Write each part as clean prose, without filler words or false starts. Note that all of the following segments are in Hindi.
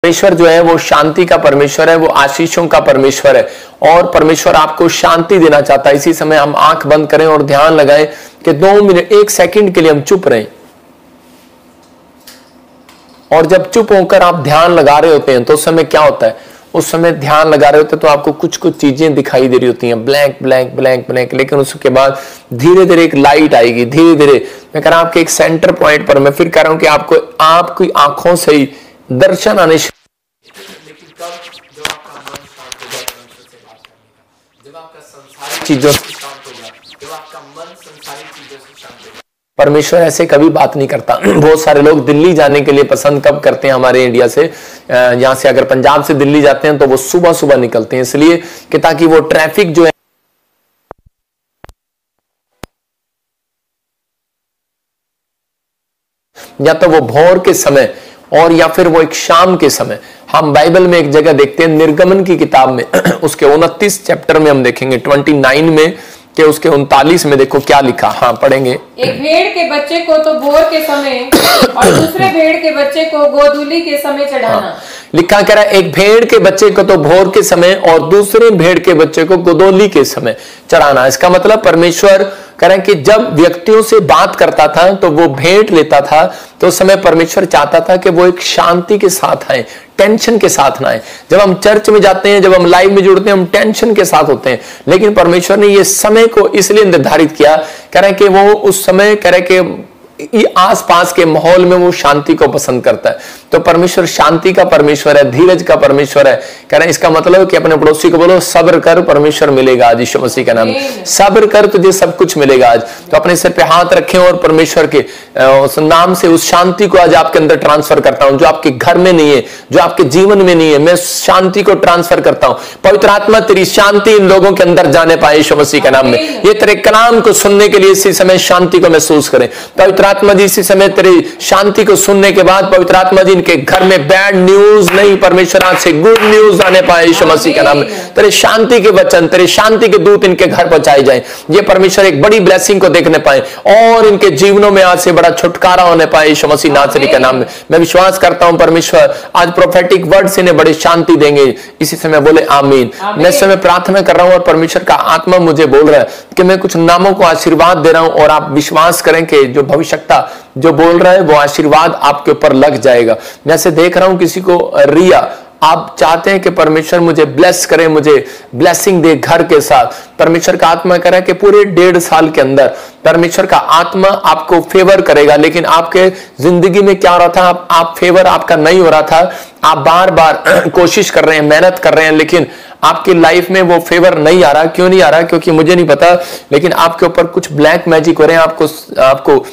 परमेश्वर जो है वो शांति का परमेश्वर है, वो आशीषों का परमेश्वर है और परमेश्वर आपको शांति देना चाहता है। इसी समय हम आंख बंद करें और ध्यान लगाएं कि 2 मिनट 1 सेकंड के लिए हम चुप रहें। और जब चुप होकर आप ध्यान लगा रहे होते हैं तो उस समय क्या होता है, उस समय ध्यान लगा रहे होते हैं तो आपको कुछ कुछ चीजें दिखाई दे रही होती हैं, ब्लैंक ब्लैंक ब्लैंक ब्लैंक, लेकिन उसके बाद धीरे धीरे एक लाइट आएगी। धीरे धीरे मैं कह रहा हूं आपके एक सेंटर पॉइंट पर, मैं फिर कह रहा हूं कि आपको आपकी आंखों से ही दर्शन आने, लेकिन कब, जब आपका मन शांत हो जाए, जब आपका संसारिक चीजों से शांत हो जाए, जब आपका मन संसारिक चीजों से शांत हो जाए। परमेश्वर ऐसे कभी बात नहीं करता। बहुत सारे लोग दिल्ली जाने के लिए पसंद कब करते हैं हमारे इंडिया से, यहां से अगर पंजाब से दिल्ली जाते हैं तो वो सुबह सुबह निकलते हैं, इसलिए कि ताकि वो ट्रैफिक जो है या तो वो भोर के समय और या फिर वो एक शाम के समय। हम बाइबल में एक जगह देखते हैं निर्गमन की किताब में उसके 29 चैप्टर में हम देखेंगे 29 में कि उसके 39 में देखो क्या लिखा। हाँ पढ़ेंगे। एक भेड़ के बच्चे को तो भोर के समय और दूसरे भेड़ के बच्चे को गोधूली के समय चढ़ाना। हाँ, लिखा कह रहा है एक भेड़ के बच्चे को तो भोर के समय और दूसरे भेड़ के बच्चे को गोधूली के समय चढ़ाना। इसका मतलब परमेश्वर कह रहे हैं कि जब व्यक्तियों से बात करता था तो वो भेंट लेता था, तो उस समय परमेश्वर चाहता था कि वो एक शांति के साथ आए, टेंशन के साथ ना आए। जब हम चर्च में जाते हैं, जब हम लाइव में जुड़ते हैं, हम टेंशन के साथ होते हैं, लेकिन परमेश्वर ने ये समय को इसलिए निर्धारित किया, कह रहे हैं कि वो उस समय कह रहे हैं कि आसपास के माहौल में वो शांति को पसंद करता है। तो परमेश्वर शांति का परमेश्वर है, धीरज का परमेश्वर है। कह रहे हैं इसका मतलब कि अपने पड़ोसी को बोलो सब्र कर, परमेश्वर मिलेगा आज यीशु मसीह का नाम में। सब्र कर, तुझे सब कुछ मिलेगा आज। तो अपने सिर पे हाथ रखें और परमेश्वर के उस नाम से उस शांति को आज आपके अंदर ट्रांसफर करता हूं, जो आपके घर में नहीं है, जो आपके जीवन में नहीं है, मैं शांति को ट्रांसफर करता हूं। पवित्र आत्मा तेरी शांति इन लोगों के अंदर जाने पाए यीशु मसीह का नाम में। ये तेरे कलाम को सुनने के लिए इसी समय शांति को महसूस करें। पवित्र आत्मा जी इसी समय तेरी शांति को सुनने के बाद पवित्र आत्मा जी इनके घर में बैड न्यूज नहीं, परमेश्वर आज से गुड न्यूज आने पाए यीशु मसीह का नाम में। तेरे शांति के वचन, तेरे शांति के दूत इनके घर पहुंचाए जाए। ये परमेश्वर एक बड़ी ब्लेसिंग को देखने पाए और इनके जीवनों में आज से बड़ा छुटकारा होने पाए यीशु मसीह नासरी के नाम में। मैं विश्वास करता हूं परमेश्वर आज प्रोफेटिक वर्ड से इन्हें बड़ी शांति देंगे। इसी समय बोले आमीन। मैं इस समय प्रार्थना कर रहा हूं और परमेश्वर का आत्मा मुझे बोल रहा है कि मैं कुछ नामों को आशीर्वाद दे रहा हूं और आप विश्वास करें कि जो भविष्यता जो बोल रहा है वो आशीर्वाद आपके ऊपर लग जाएगा। मैं ऐसे देख रहा हूं किसी को रिया, आप चाहते हैं कि परमेश्वर मुझे ब्लेस करे, मुझे ब्लेसिंग दे घर के साथ। परमेश्वर का आत्मा कह रहा है कि पूरे 1.5 साल के अंदर परमेश्वर का आत्मा आपको फेवर करेगा। लेकिन आपके जिंदगी में क्या हो रहा था, आप फेवर आपका नहीं हो रहा था, आप बार बार कोशिश कर रहे हैं, मेहनत कर रहे हैं, लेकिन आपकी लाइफ में वो फेवर नहीं आ रहा। क्यों नहीं आ रहा? क्योंकि मुझे नहीं पता, लेकिन आपके ऊपर कुछ ब्लैक मैजिक हो रहे हैं। आपको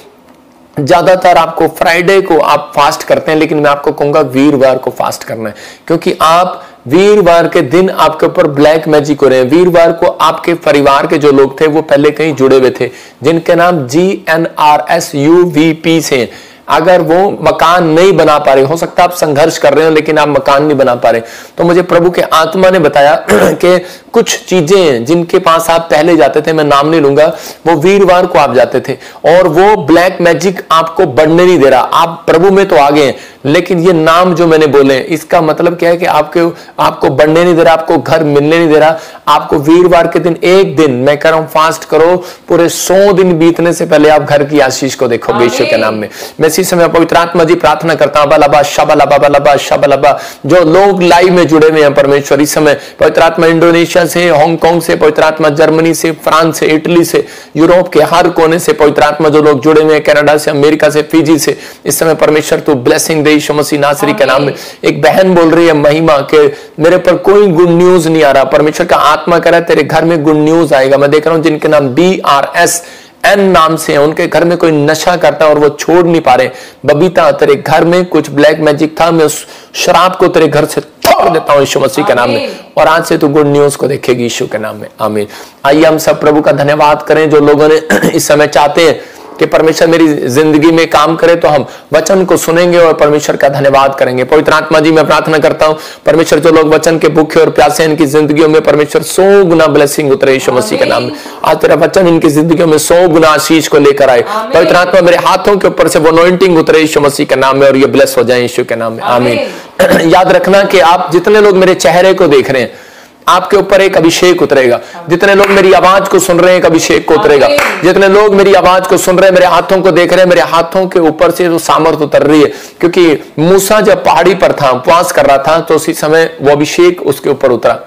ज्यादातर आपको फ्राइडे को आप फास्ट करते हैं, लेकिन मैं आपको कहूंगा वीरवार को फास्ट करना है, क्योंकि आप वीरवार के दिन आपके ऊपर ब्लैक मैजिक हो रहे हैं। वीरवार को आपके परिवार के जो लोग थे वो पहले कहीं जुड़े हुए थे, जिनके नाम GNRSUVP से, अगर वो मकान नहीं बना पा रहे, हो सकता है आप संघर्ष कर रहे हो लेकिन आप मकान नहीं बना पा रहे, तो मुझे प्रभु के आत्मा ने बताया कि कुछ चीजें जिनके पास आप पहले जाते थे, मैं नाम नहीं लूंगा, वो वीरवार को आप जाते थे और वो ब्लैक मैजिक आपको बढ़ने नहीं दे रहा। आप प्रभु में तो आ गए हैं, लेकिन ये नाम जो मैंने बोले इसका मतलब क्या है कि आपको बढ़ने नहीं दे रहा, आपको घर मिलने नहीं दे रहा। आपको वीरवार के दिन एक दिन मैं कह रहा हूं फास्ट करो, पूरे 100 दिन बीतने से पहले आप घर की आशीष को देखोगे यीशु के नाम में। मैं इसी समय पवित्र आत्मा जी प्रार्थना करता हूं, बलबा शबलबा बलबा शबलबा, जो लोग लाइव में जुड़े हुए हैं परमेश्वर इस समय, पवित्र आत्मा इंडोनेशिया से, हांगकांग से, पवित्र आत्मा जर्मनी से, फ्रांस से, इटली से, यूरोप के हर कोने से पवित्र आत्मा जो लोग जुड़े हुए हैं, कनाडा से, अमेरिका से, फिजी से, इस समय परमेश्वर तू ब्लेसिंग दे यीशु मसीह नासरी के नाम में। एक बहन बोल रही है महिमा के मेरे पर कोई गुड न्यूज नहीं आ रहा, परमेश्वर का आत्मा कह रहा है तेरे घर में गुड न्यूज आएगा। मैं देख रहा हूं जिनके नाम BRSN नाम से है, उनके घर में कोई नशा करता है और वो छोड़ नहीं पा रहे। बबीता तेरे घर में कुछ ब्लैक मैजिक था, मैं उस शराब को तेरे घर से तोड़ देता हूं यीशु मसीह के नाम में, और आज से तू गुड न्यूज को देखेगी यीशु के नाम में। आमीन। आइए हम सब प्रभु का धन्यवाद करें जो लोगों ने इस समय चाहते हैं कि परमेश्वर मेरी जिंदगी में काम करे, तो हम वचन को सुनेंगे और परमेश्वर का धन्यवाद करेंगे। पवित्र आत्मा जी, मैं प्रार्थना करता हूं परमेश्वर, जो लोग वचन के भूखे और प्यासे इनकी जिंदगियों में परमेश्वर 100 गुना ब्लेसिंग उतरे यीशु मसीह के नाम में। आज तेरा वचन इनकी जिंदगियों में 100 गुना आशीष को लेकर आए। पवित्र आत्मा मेरे हाथों के ऊपर से वो अनॉइंटिंग उतरे यीशु मसीह के नाम में, और ये ब्लेस हो जाए यीशु के नाम में, आमीन। याद रखना कि आप जितने लोग मेरे चेहरे को देख रहे हैं, आपके ऊपर एक अभिषेक उतरेगा। जितने लोग मेरी आवाज को सुन रहे हैं, एक अभिषेक को उतरेगा। जितने लोग मेरी आवाज को सुन रहे हैं, मेरे हाथों को देख रहे हैं, मेरे हाथों के ऊपर से जो सामर्थ उतर रही है, क्योंकि मूसा जब पहाड़ी पर था, उपवास कर रहा था, तो उसी समय वो अभिषेक उसके ऊपर उतरा,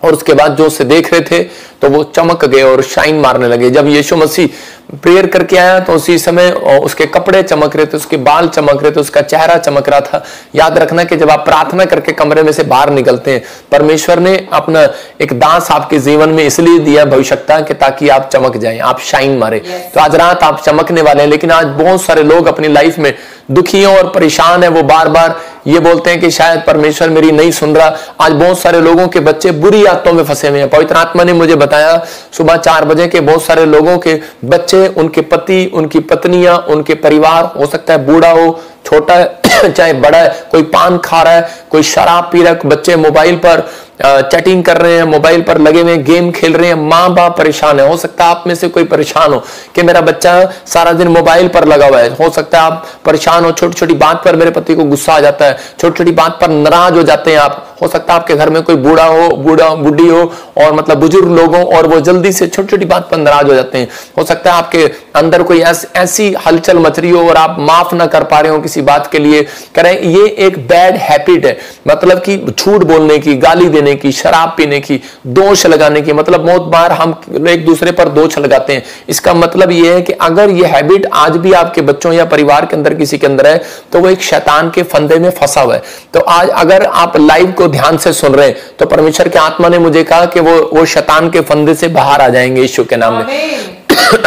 और उसके बाद जो उसे देख रहे थे तो वो चमक गए और शाइन मारने लगे। जब यीशु मसीह प्रेयर करके आया तो उसी समय उसके कपड़े चमक रहे थे, उसके बाल चमक रहे थे, उसका चेहरा चमक रहा था। याद रखना कि जब आप प्रार्थना करके कमरे में से बाहर निकलते हैं, परमेश्वर ने अपना एक दास आपके जीवन में इसलिए दिया भविष्यता कि ताकि आप चमक जाएं, आप शाइन मारे। तो आज रात आप चमकने वाले हैं। लेकिन आज बहुत सारे लोग अपनी लाइफ में दुखी और परेशान है, वो बार बार ये बोलते हैं कि शायद परमेश्वर मेरी नहीं सुन रहा। आज बहुत सारे लोगों के बच्चे बुरी आदतों में फंसे हुए हैं। पवित्र आत्मा ने मुझे बताया सुबह 4 बजे के बहुत सारे लोगों के बच्चे, उनके पति, उनकी पत्नियां, उनके परिवार, हो सकता है बूढ़ा हो, छोटा है चाहे बड़ा है, कोई पान खा रहा है, कोई शराब पी रहा है, बच्चे मोबाइल पर चैटिंग कर रहे हैं, मोबाइल पर लगे हुए गेम खेल रहे हैं, माँ बाप परेशान है। हो सकता है आप में से कोई परेशान हो कि मेरा बच्चा सारा दिन मोबाइल पर लगा हुआ है। हो सकता है आप परेशान हो, छोटी छोटी बात पर मेरे पति को गुस्सा आ जाता है, छोटी छोटी बात पर नाराज हो जाते हैं आप। हो सकता है आपके घर में कोई बूढ़ा हो, बुढ़ी हो, और मतलब बुजुर्ग लोग हो, और वो जल्दी से छोटी छोटी बात पर नाराज हो जाते हैं। हो सकता है आपके अंदर कोई ऐसी हलचल मच रही हो और आप माफ ना कर पा रहे हो किसी बात के लिए। कह रहे हैं ये एक बैड हैबिट है, मतलब कि झूठ बोलने की, गाली देने की, शराब पीने की, दोष लगाने की। मतलब बहुत बार हम एक दूसरे पर दोष लगाते हैं। इसका मतलब यह है कि अगर यह हैबिट आज भी आपके बच्चों या परिवार के अंदर किसी के अंदर है, तो वो एक शैतान के फंदे में फंसा हुआ है। तो आज अगर आप लाइव को ध्यान से सुन रहे हैं, तो परमेश्वर के आत्मा ने मुझे कहा कि वो शैतान के फंदे से बाहर आ जाएंगे यीशु के नाम में।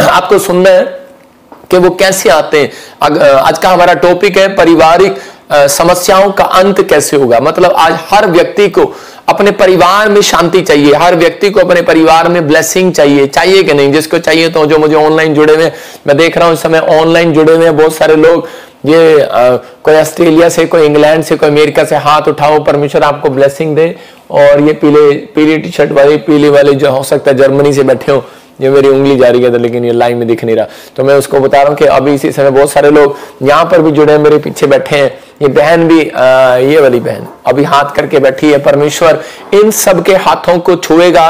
आपको सुनना है कि वो कैसे आते हैं। आज का हमारा टॉपिक है पारिवारिक समस्याओं का अंत कैसे होगा। मतलब आज हर व्यक्ति को अपने परिवार में शांति चाहिए, हर व्यक्ति को अपने परिवार में ब्लेसिंग चाहिए कि नहीं? जिसको चाहिए, तो जो मुझे ऑनलाइन जुड़े हुए, मैं देख रहा हूं इस समय ऑनलाइन जुड़े हुए बहुत सारे लोग, ये कोई ऑस्ट्रेलिया से, कोई इंग्लैंड से, कोई अमेरिका से, हाथ उठाओ, परमेश्वर आपको ब्लेसिंग दे। और ये पीली टी शर्ट वाले, पीली वाले जो हो सकता है जर्मनी से बैठे हो, ये मेरी उंगली जा रही है, लेकिन ये लाइन में दिख नहीं रहा, तो मैं उसको बता रहा हूँ कि अभी इसी समय बहुत सारे लोग यहाँ पर भी जुड़े हैं, मेरे पीछे बैठे हैं। ये बहन भी, ये वाली बहन अभी हाथ करके बैठी है। परमेश्वर इन सब के हाथों को छुएगा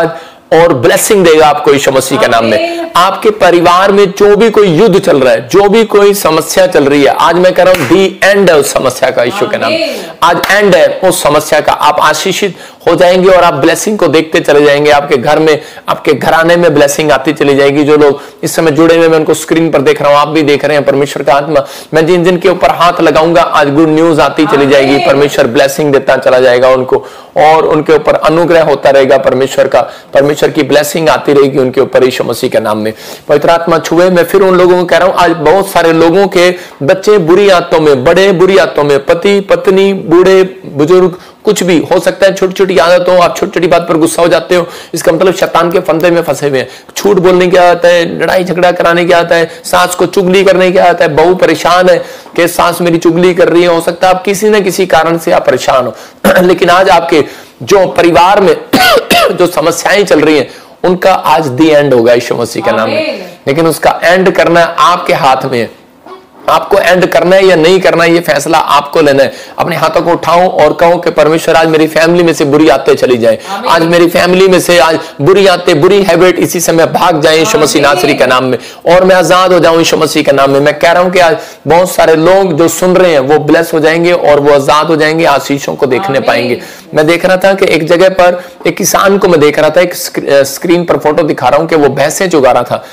और ब्लेसिंग देगा आपको यीशु मसीह के नाम में। आपके परिवार में जो भी कोई युद्ध चल रहा है, जो भी कोई समस्या चल रही है, आज मैं कह रहा हूं दी एंड है उस समस्या का यीशु के नाम। आज एंड है उस समस्या का। आप आशीषित हो जाएंगे और आप ब्लेसिंग को देखते चले जाएंगे। आपके घर में, आपके घराने में ब्लेसिंग आती चली जाएगी। जो लोग इस समय जुड़े हुए, मैं उनको स्क्रीन पर देख रहा हूं, आप भी देख रहे हैं। परमेश्वर का आत्मा, मैं जिन जिन के ऊपर हाथ लगाऊंगा, आज गुड न्यूज आती चली जाएगी। परमेश्वर ब्लेसिंग देता चला जाएगा उनको, और उनके ऊपर अनुग्रह होता रहेगा परमेश्वर का। परमेश्वर की ब्लेसिंग आती रहेगी उनके ऊपर यीशु मसीह के नाम में। पवित्र आत्मा छुए। मैं फिर उन लोगों को कह रहा हूं, आज बहुत सारे लोगों के बच्चे बुरी आदतों में, बड़े बुरी आदतों में, पति पत्नी, बूढ़े बुजुर्ग, कुछ भी हो सकता है, छोटी छोटी आदत हो, आप छोटी छोटी बात पर गुस्सा हो जाते हो, इसका मतलब शैतान के फंदे में फंसे हुए हैं। झूठ बोलने की आदत है, लड़ाई झगड़ा कराने की आदत है, सास को चुगली करने की आदत है। बहू परेशान है कि सास मेरी चुगली कर रही है। हो सकता है आप किसी न किसी कारण से आप परेशान हो। लेकिन आज आपके जो परिवार में जो समस्याएं चल रही हैं, उनका आज दी एंड होगा यीशु मसीह के नाम में। लेकिन उसका एंड करना आपके हाथ में है। आपको एंड करना है या नहीं करना है, ये फैसला आपको लेना है। अपने हाथों को उठाओ और कहो कि परमेश्वर आज मेरी फैमिली में से बुरी आदतें चली जाए। आज मेरी फैमिली में से आज बुरी आदतें, बुरी हैबिट इसी समय भाग जाए यीशु मसीह नासरी के नाम में, और मैं आजाद हो जाऊं यीशु मसीह के नाम में। मैं कह रहा हूं कि आज बहुत सारे लोग जो सुन रहे हैं वो ब्लेस हो जाएंगे और वो आजाद हो जाएंगे, आशीषों को देखने पाएंगे। मैं देख रहा था कि एक जगह पर एक किसान को मैं देख रहा था, एक स्क्रीन पर फोटो दिखा रहा हूं कि वो भैंसें चुगा रहा था।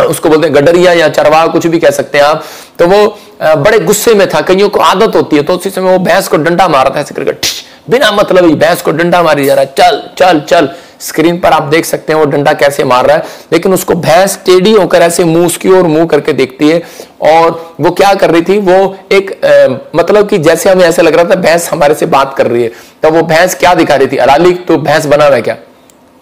उसको बोलते हैं गडरिया या चरवाहा, कुछ भी कह सकते हैं आप। तो वो बड़े गुस्से में था। कईयों को आदत होती है, तो उसी समय वो भैंस को डंडा मारा था, ऐसे करके बिना मतलब ही भैंस को डंडा मारी जा रहा है, चल चल चल। स्क्रीन पर आप देख सकते हैं वो डंडा कैसे मार रहा है। लेकिन उसको भैंस टेढ़ी होकर ऐसे मुंह उसकी ओर मुंह करके देखती है, और वो क्या कर रही थी, वो एक मतलब कि जैसे हमें ऐसे लग रहा था भैंस हमारे से बात कर रही है। तो वो भैंस क्या दिखा रही थी, अराली तो भैंस बना हुआ है क्या?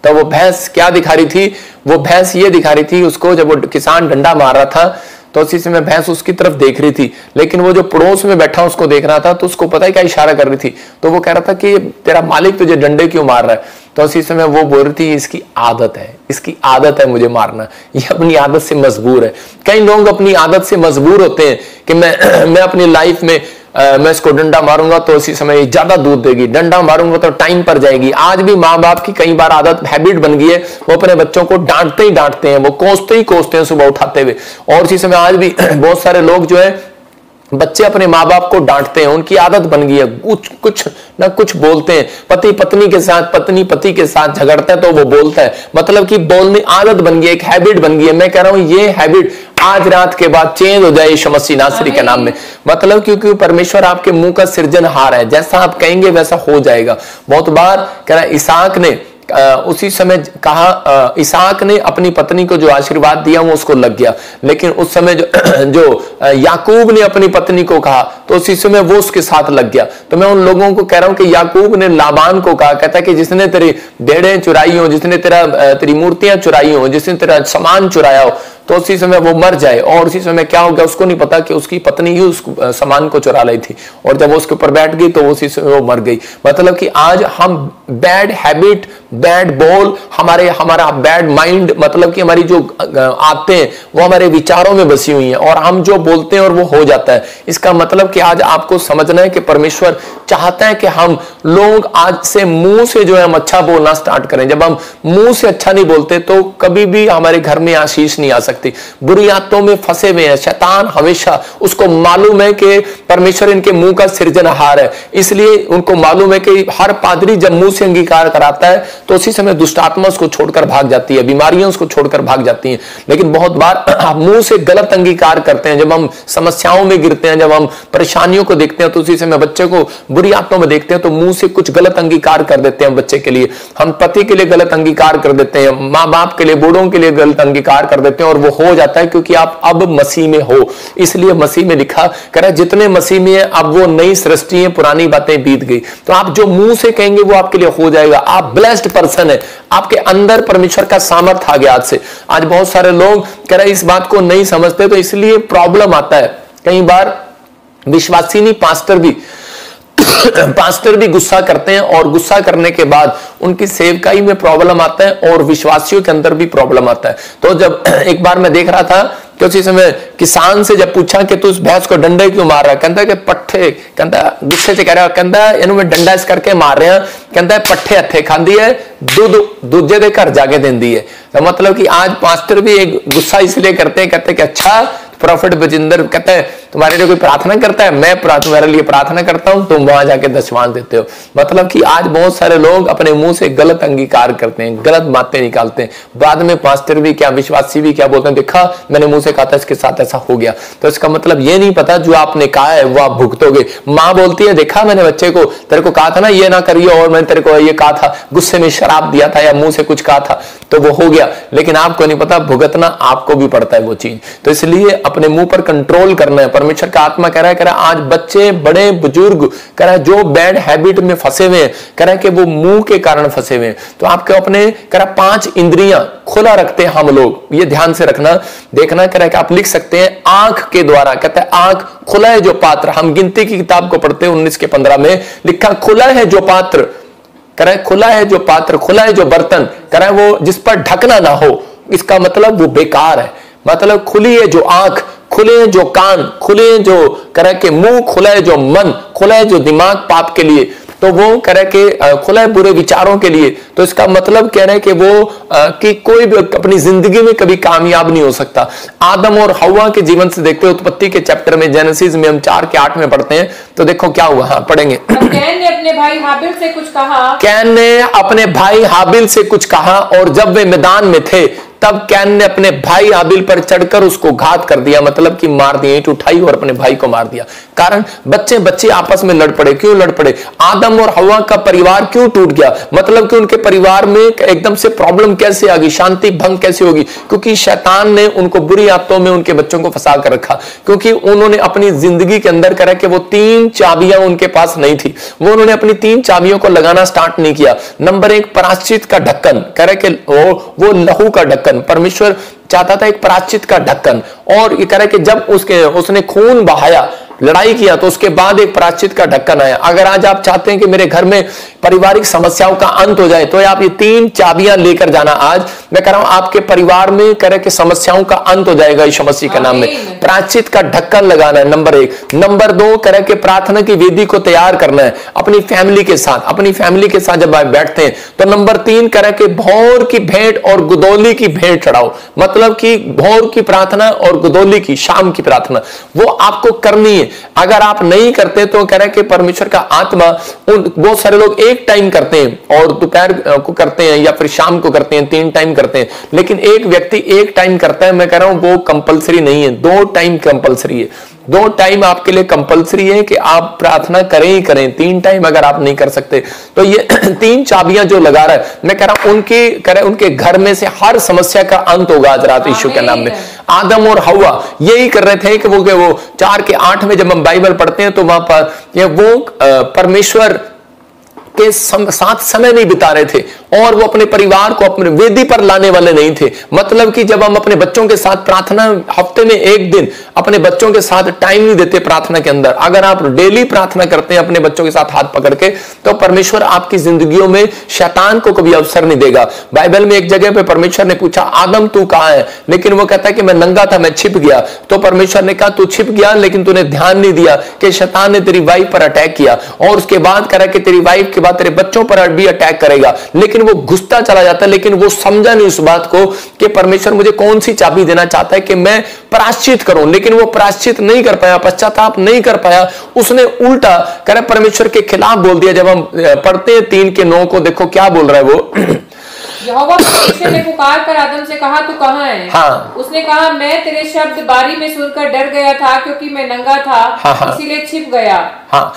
तो वो भैंस क्या दिखा रही थी, वो भैंस ये दिखा रही थी उसको, जब वो किसान डंडा मार रहा था, तो उसी समय भैंस उसकी तरफ देख रही थी, लेकिन वो जो पड़ोस में बैठा उसको देख रहा था, तो उसको पता है क्या इशारा कर रही थी, तो वो कह रहा था कि तेरा मालिक तुझे डंडे क्यों मार रहा है। तो उसी समय वो बोल रही थी इसकी आदत है, इसकी आदत है मुझे मारना, ये अपनी आदत से मजबूर है। कई लोग अपनी आदत से मजबूर होते हैं कि मैं अपनी लाइफ में मैं इसको डंडा मारूंगा तो उसी समय ज्यादा दूध देगी, डंडा मारूंगा तो टाइम पर जाएगी। आज भी माँ बाप की कई बार आदत हैबिट बन गई है, वो अपने बच्चों को डांटते ही डांटते हैं, वो कोसते ही कोसते हैं सुबह उठाते हुए। और उसी समय आज भी बहुत सारे लोग जो है बच्चे अपने माँ बाप को डांटते हैं, उनकी आदत बन गई है, कुछ ना कुछ बोलते हैं। पति पत्नी के साथ, पत्नी पति के साथ झगड़ता है तो वो बोलता है, मतलब कि बोलने आदत बन गई, एक हैबिट बन गई है। मैं कह रहा हूं ये हैबिट आज रात के बाद चेंज हो जाए यीशु मसीह नासरी के नाम में। मतलब क्योंकि परमेश्वर आपके मुंह का सृजनहार है, जैसा आप कहेंगे वैसा हो जाएगा। बहुत बार कह रहा इसहाक ने उसी समय कहा, इसहाक ने अपनी पत्नी को जो आशीर्वाद दिया वो उसको लग गया, लेकिन उस समय जो याकूब ने अपनी पत्नी को कहा तो उसी समय वो उसके साथ लग गया। तो मैं उन लोगों को कह रहा हूं कि याकूब ने लाबान को कहा, कहता है कि जिसने तेरी भेड़ें चुराई हो, जिसने तेरी मूर्तियां चुराई हो, जिसने तेरा सामान चुराया हो, तो उसी समय वो मर जाए। और उसी समय क्या हो गया उसको नहीं पता कि उसकी पत्नी ही उस सामान को चुरा ली थी, और जब वो उसके ऊपर बैठ गई तो उसी समय वो मर गई। मतलब कि आज हम बैड हैबिट, बैड बोल, हमारा बैड माइंड, मतलब कि हमारी जो आदतें हैं वो हमारे विचारों में बसी हुई हैं, और हम जो बोलते हैं और वो हो जाता है। इसका मतलब कि आज आपको समझना है कि परमेश्वर चाहता है कि हम लोग आज से मुंह से जो है हम अच्छा बोलना स्टार्ट करें। जब हम मुंह से अच्छा नहीं बोलते तो कभी भी हमारे घर में आशीष नहीं आ सकती। बुरी आदतों में फंसे हुए हैं, शैतान हमेशा उसको मालूम है कि परमेश्वर इनके मुंह का सृजनहार है, इसलिए उनको मालूम है कि हर पादरी जब मुंह से अंगीकार कराता है तो उसी समय दुष्ट आत्मा उसको छोड़कर भाग जाती है, बीमारियां उसको छोड़कर भाग जाती हैं। लेकिन बहुत बार मुंह से गलत अंगीकार करते हैं, जब हम समस्याओं में गिरते हैं, जब हम परेशानियों को देखते हैं तो उसी समय बच्चे को बुरी आदतों में देखते हैं तो मुंह से कुछ गलत अंगीकार कर देते हैं बच्चे के लिए। हम पति के लिए गलत अंगीकार कर देते हैं, माँ बाप के लिए, बूढ़ों के लिए गलत अंगीकार कर देते हैं, और वो हो जाता है क्योंकि आप अब मसीह में हो। इसलिए मसीह में लिखा कर जितने मसीह में है अब वो नई सृष्टि है, पुरानी बातें बीत गई। तो आप जो मुंह से कहेंगे वो आपके लिए हो जाएगा। आप ब्लेस्ड पर्सन है, आपके अंदर परमेश्वर का सामर्थ आ गया आज से। आज बहुत सारे लोग कह रहे इस बात को नहीं समझते, तो इसलिए प्रॉब्लम आता है। कई बार विश्वासी नहीं, पास्टर भी गुस्सा करते हैं, और गुस्सा करने के बाद उनकी सेवकाई में प्रॉब्लम आता है और विश्वासियों के अंदर भी प्रॉब्लम आता है। तो जब एक बार मैं देख रहा था कि उसी समय किसान से जब पूछा कि तू उस भैंस को डंडे क्यों मार रहा है, कहता है कि पट्ठे, कहता गुस्से से कह रहा है, कहता इन्होंने डंडा इस करके मार रहे हैं, कहता है पट्ठे हथे खांदी है, दूध दूजे दे घर जाके देंदी है। तो मतलब कि आज पास्टर भी एक गुस्सा इसलिए करते हैं, कहते हैं कि अच्छा प्रॉफिट बजिंदर कहता है तुम्हारे लिए कोई प्रार्थना करता है, मैं तुम्हारे लिए प्रार्थना करता हूं, तुम वहां जाके दशमांश देते हो। मतलब कि आज बहुत सारे लोग अपने मुंह से गलत अंगीकार करते हैं, गलत बातें निकालते हैं, बाद में पास्टर भी क्या, विश्वासी भी क्या बोलते हैं, देखा मैंने मुंह से कहा था इसके साथ ऐसा हो गया। तो इसका मतलब ये नहीं पता जो आपने कहा है वो आप भुगतोगे। माँ बोलती है देखा मैंने बच्चे को, तेरे को कहा था ना ये ना करिए, और मैंने तेरे को ये कहा था, गुस्से में शराब दिया था या मुंह से कुछ कहा था तो वो हो गया, लेकिन आपको नहीं पता भुगतना आपको भी पड़ता है वो चीज। तो इसलिए अपने मुंह पर कंट्रोल करना है। परमेश्वर का आत्मा कह रहा है आज बच्चे, बड़े, बुजुर्ग कह रहा है जो बैड हैबिट में फंसे हुए हैं, कह रहा है कि वो मुंह के कारण फंसे हुए हैं। तो आपके अपने कह रहा 5 इंद्रियां खुला रखते हैं हम लोग, ये ध्यान से रखना, देखना। कह रहा है कि आप लिख सकते हैं आंख के द्वारा, कहता है आंख खुला है जो पात्र, हम गिनती की किताब को पढ़ते हैं 19 के 15 में लिखा खुला है जो पात्र, कह रहा है खुला है जो पात्र, खुला है जो बर्तन, कह रहा है वो जिस पर ढकना ना हो, इसका मतलब वो बेकार है। मतलब खुली है जो आंख, खुले हैं जो कान, खुले हैं जो कह रहा है कि मुंह, खुला है जो मन, खुला है जो दिमाग पाप के लिए, तो वो कह रहा है कि खुला है बुरे विचारों के लिए। तो इसका मतलब कह रहा है कि वो कि कोई भी अपनी जिंदगी में कभी कामयाब नहीं हो सकता। आदम और हव्वा के जीवन से देखते हैं, उत्पत्ति के चैप्टर में, जेनेसिस में हम 4 के 8 में पढ़ते हैं, तो देखो क्या हुआ। हाँ पढ़ेंगे। कैन ने अपने भाई हाबिल से कुछ कहा, कैन ने अपने भाई हाबिल से कुछ कहा, और जब वे मैदान में थे तब कैन ने अपने भाई हाबिल पर चढ़कर उसको घात कर दिया, मतलब कि मार दिया, ईंट उठाई और अपने भाई को मार दिया। कारण बच्चे बच्चे आपस में लड़ पड़े। क्यों लड़ पड़े? आदम और हवा का परिवार क्यों टूट गया? मतलब कि उनके परिवार में एकदम से प्रॉब्लम कैसे आ गई, शांति भंग कैसे होगी? क्योंकि शैतान ने उनको बुरी आदतों में उनके बच्चों को फंसा कर रखा, क्योंकि उन्होंने अपनी जिंदगी के अंदर करा कि वो 3 चाबियां उनके पास नहीं थी, वो उन्होंने अपनी 3 चाबियों को लगाना स्टार्ट नहीं किया। नंबर 1, प्रायश्चित का ढक्कन, कह रहे कि वो लहू का ढक्कन, परमेश्वर चाहता था एक प्रायश्चित का ढक्कन। और ये कह रहे कि जब उसने खून बहाया, लड़ाई किया, तो उसके बाद एक प्रायश्चित का ढक्कन आया। अगर आज आप चाहते हैं कि मेरे घर में पारिवारिक समस्याओं का अंत हो जाए, तो आप ये 3 चाबियां लेकर जाना। आज मैं कह रहा हूं आपके परिवार में कह रहे कि समस्याओं का अंत हो जाएगा यीशु मसीह के नाम में। प्रायश्चित का ढक्कन लगाना है नंबर 1। नंबर 2, कह रहे कि प्रार्थना की वेदी को तैयार करना है अपनी फैमिली के साथ। अपनी फैमिली के साथ जब आप बैठते हैं तो नंबर 3, कह रहे कि भोर की भेंट और गुदौली की भेंट चढ़ाओ। मतलब कि भोर की प्रार्थना और गुदौली की, शाम की प्रार्थना, वो आपको करनी है। अगर आप नहीं करते तो कह रहे कि परमेश्वर का आत्मा, बहुत सारे लोग एक टाइम करते हैं और दोपहर को करते हैं या फिर शाम को करते हैं, 3 टाइम करते हैं, लेकिन एक व्यक्ति एक टाइम करता है। मैं कह रहा हूं वो कंपलसरी नहीं है, 2 टाइम कंपलसरी है। 2 टाइम आपके लिए कंपलसरी है कि आप प्रार्थना करें ही करें। 3 टाइम अगर आप नहीं कर सकते तो ये 3 चाबियां जो लगा रहा है, मैं कह रहा हूं उनके घर में से हर समस्या का अंत होगा आज रात यीशु के नाम में। आदम और हवा यही कर रहे थे कि वो 4 के 8 में जब हम बाइबल पढ़ते हैं तो वहां पर वो परमेश्वर के साथ समय नहीं बिता रहे थे और वो अपने परिवार को अपने वेदी पर लाने वाले नहीं थे। मतलब कि जब हम अपने बच्चों के साथ प्रार्थना, हफ्ते में 1 दिन अपने बच्चों के साथ टाइम नहीं देते प्रार्थना के अंदर, अगर आप डेली प्रार्थना करते हैं अपने बच्चों के साथ हाथ पकड़ के, तो परमेश्वर आपकी जिंदगियों में शैतान को कभी अवसर नहीं देगा। बाइबल में एक जगह पे परमेश्वर ने पूछा, आदम तू कहां है? लेकिन वो कहता है कि मैं नंगा था, मैं छिप गया। तो परमेश्वर ने कहा तू छिप गया, लेकिन तूने ध्यान नहीं दिया कि शैतान ने तेरी वाइफ पर अटैक किया, और उसके बाद कहा कि तेरी वाइफ के बाद तेरे बच्चों पर भी अटैक करेगा। लेकिन वो घुसता चला जाता है, लेकिन वो समझा नहीं उस बात को कि परमेश्वर मुझे कौन सी चाबी देना चाहता है कि मैं प्रायश्चित करूं। लेकिन वो प्रायश्चित नहीं कर पाया, पश्चाताप नहीं कर पाया, उसने उल्टा करे परमेश्वर के खिलाफ बोल दिया। जब हम पढ़ते हैं 3 के 9 को, देखो क्या बोल रहा है वो। यहोवा परमेश्वर ने पुकार कर आदम से कहा तू कहाँ है? हाँ। उसने कहा मैं तेरे शब्द बारी में सुनकर डर गया था, क्योंकि मैं नंगा था, हाँ। इसीलिए छिप गया। हाँ,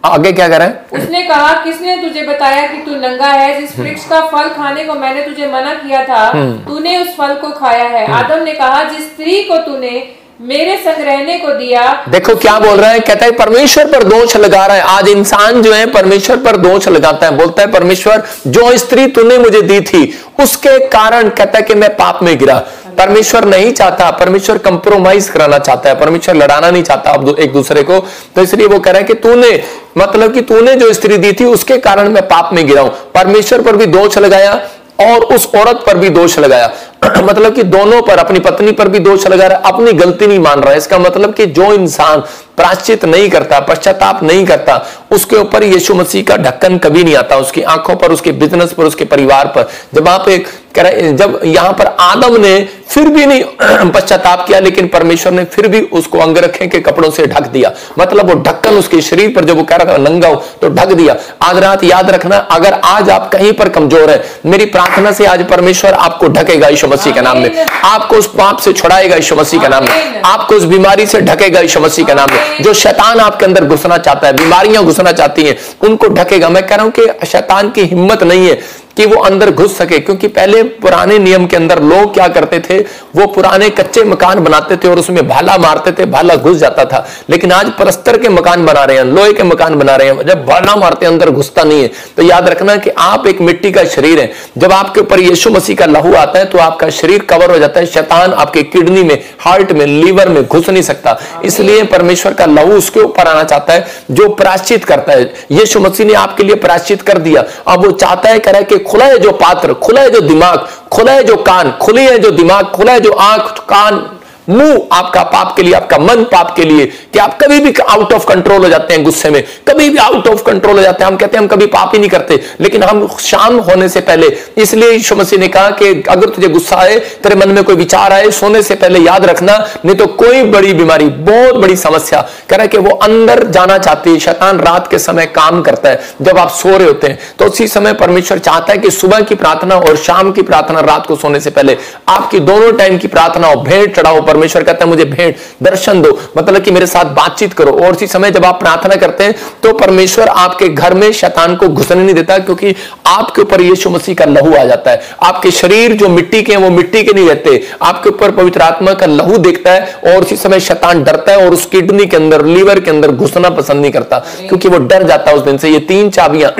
आगे क्या कर रहा है? उसने कहा किसने तुझे बताया कि तू नंगा है? जिस वृक्ष का फल खाने को मैंने तुझे मना किया था, तूने उस फल को खाया है। आदम ने कहा जिस स्त्री को तूने मेरे संग रहने को दिया। देखो क्या बोल रहा है, कहता है परमेश्वर पर दोष लगा रहा है। आज इंसान जो है परमेश्वर पर दोष लगाता है, बोलता है परमेश्वर जो स्त्री तूने मुझे दी थी उसके कारण, कहता है कि मैं पाप में गिरा। परमेश्वर नहीं चाहता, परमेश्वर कंप्रोमाइज कराना चाहता है, परमेश्वर लड़ाना नहीं चाहता अब एक दूसरे को। तो इसलिए वो कह रहा है कि तूने, मतलब कि तूने जो स्त्री दी थी उसके कारण मैं पाप में गिरा हूं। परमेश्वर पर भी दोष लगाया और उस औरत पर भी दोष लगाया। मतलब कि दोनों पर, अपनी पत्नी पर भी दोष लगा रहा है, अपनी गलती नहीं मान रहा है। इसका मतलब कि जो इंसान प्रायश्चित नहीं करता, पश्चाताप नहीं करता, उसके ऊपर यीशु मसीह का ढक्कन कभी नहीं आता, उसकी आंखों पर, उसके बिजनेस पर, उसके परिवार पर। जब यहां पर आदम ने फिर भी नहीं पश्चाताप किया, लेकिन परमेश्वर ने फिर भी उसको अंगरखे के कपड़ों से ढक दिया। मतलब वो ढक्कन उसके शरीर पर, जब वो कह रहा था नंगा हो, तो ढक दिया। आज रात याद रखना, अगर आज आप कहीं पर कमजोर है, मेरी प्रार्थना से आज परमेश्वर आपको ढकेगा यीशु मसीह के नाम में। आपको उस पाप से छुड़ाएगा यीशु मसीह के नाम में, आपको उस बीमारी से ढकेगा यीशु मसीह के नाम में। जो शैतान आपके अंदर घुसना चाहता है, बीमारियां घुसना चाहती हैं, उनको ढकेगा। मैं कह रहा हूं कि शैतान की हिम्मत नहीं है कि वो अंदर घुस सके, क्योंकि पहले पुराने नियम के अंदर लोग क्या करते थे, वो पुराने कच्चे मकान बनाते थे और उसमें भाला मारते थे, भाला घुस जाता था। लेकिन आज पलस्तर के मकान बना रहे हैं, लोहे के मकान बना रहे हैं, जब भाला मारते अंदर घुसता नहीं है। तो याद रखना कि आप एक मिट्टी का शरीर है, जब आपके ऊपर यीशु मसीह का लहू आता है तो आपका शरीर कवर हो जाता है। शैतान आपके किडनी में, हार्ट में, लीवर में घुस नहीं सकता। इसलिए परमेश्वर का लहू उसके ऊपर आना चाहता है जो प्रायश्चित करता है। यीशु मसीह ने आपके लिए प्रायश्चित कर दिया। अब वो चाहता है, कह रहा है कि खुला है जो पात्र, खुला है जो दिमाग, खुला है जो कान, खुली है जो दिमाग, खुला है जो आंख, कान, मुंह आपका पाप के लिए, आपका मन पाप के लिए, कि आप कभी भी आउट ऑफ कंट्रोल हो जाते हैं गुस्से में, कभी भी आउट ऑफ कंट्रोल हो जाते हैं। हम कहते हैं हम कभी पाप ही नहीं करते, लेकिन हम शाम होने से पहले, इसलिए यीशु मसीह ने कहा कि अगर तुझे गुस्सा आए, तेरे मन में कोई विचार आए, सोने से पहले याद रखना, नहीं तो कोई बड़ी बीमारी, बहुत बड़ी समस्या, कह रहा है कि वो अंदर जाना चाहती है। शैतान रात के समय काम करता है, जब आप सो रहे होते हैं, तो उसी समय परमेश्वर चाहता है कि सुबह की प्रार्थना और शाम की प्रार्थना, रात को सोने से पहले आपकी दोनों टाइम की प्रार्थना हो, भेंट चढ़ाओ परमेश्वर कहता है मुझे भेंट दर्शन दो, मतलब कि मेरे साथ बातचीत करो। और उसी समय जब आप प्रार्थना करते हैं तो परमेश्वर आपके घर में शैतान को घुसने नहीं देता, क्योंकि आपके ऊपर यीशु मसीह का लहू आ जाता है। आपके शरीर जो मिट्टी के हैं वो मिट्टी के नहीं रहते, आपके ऊपर पवित्र आत्मा का लहू देखता है और उसी समय शैतान डरता है और उस किडनी के अंदर, लीवर के अंदर घुसना पसंद नहीं करता, क्योंकि वो डर जाता है उस दिन से। ये 3 चाबियां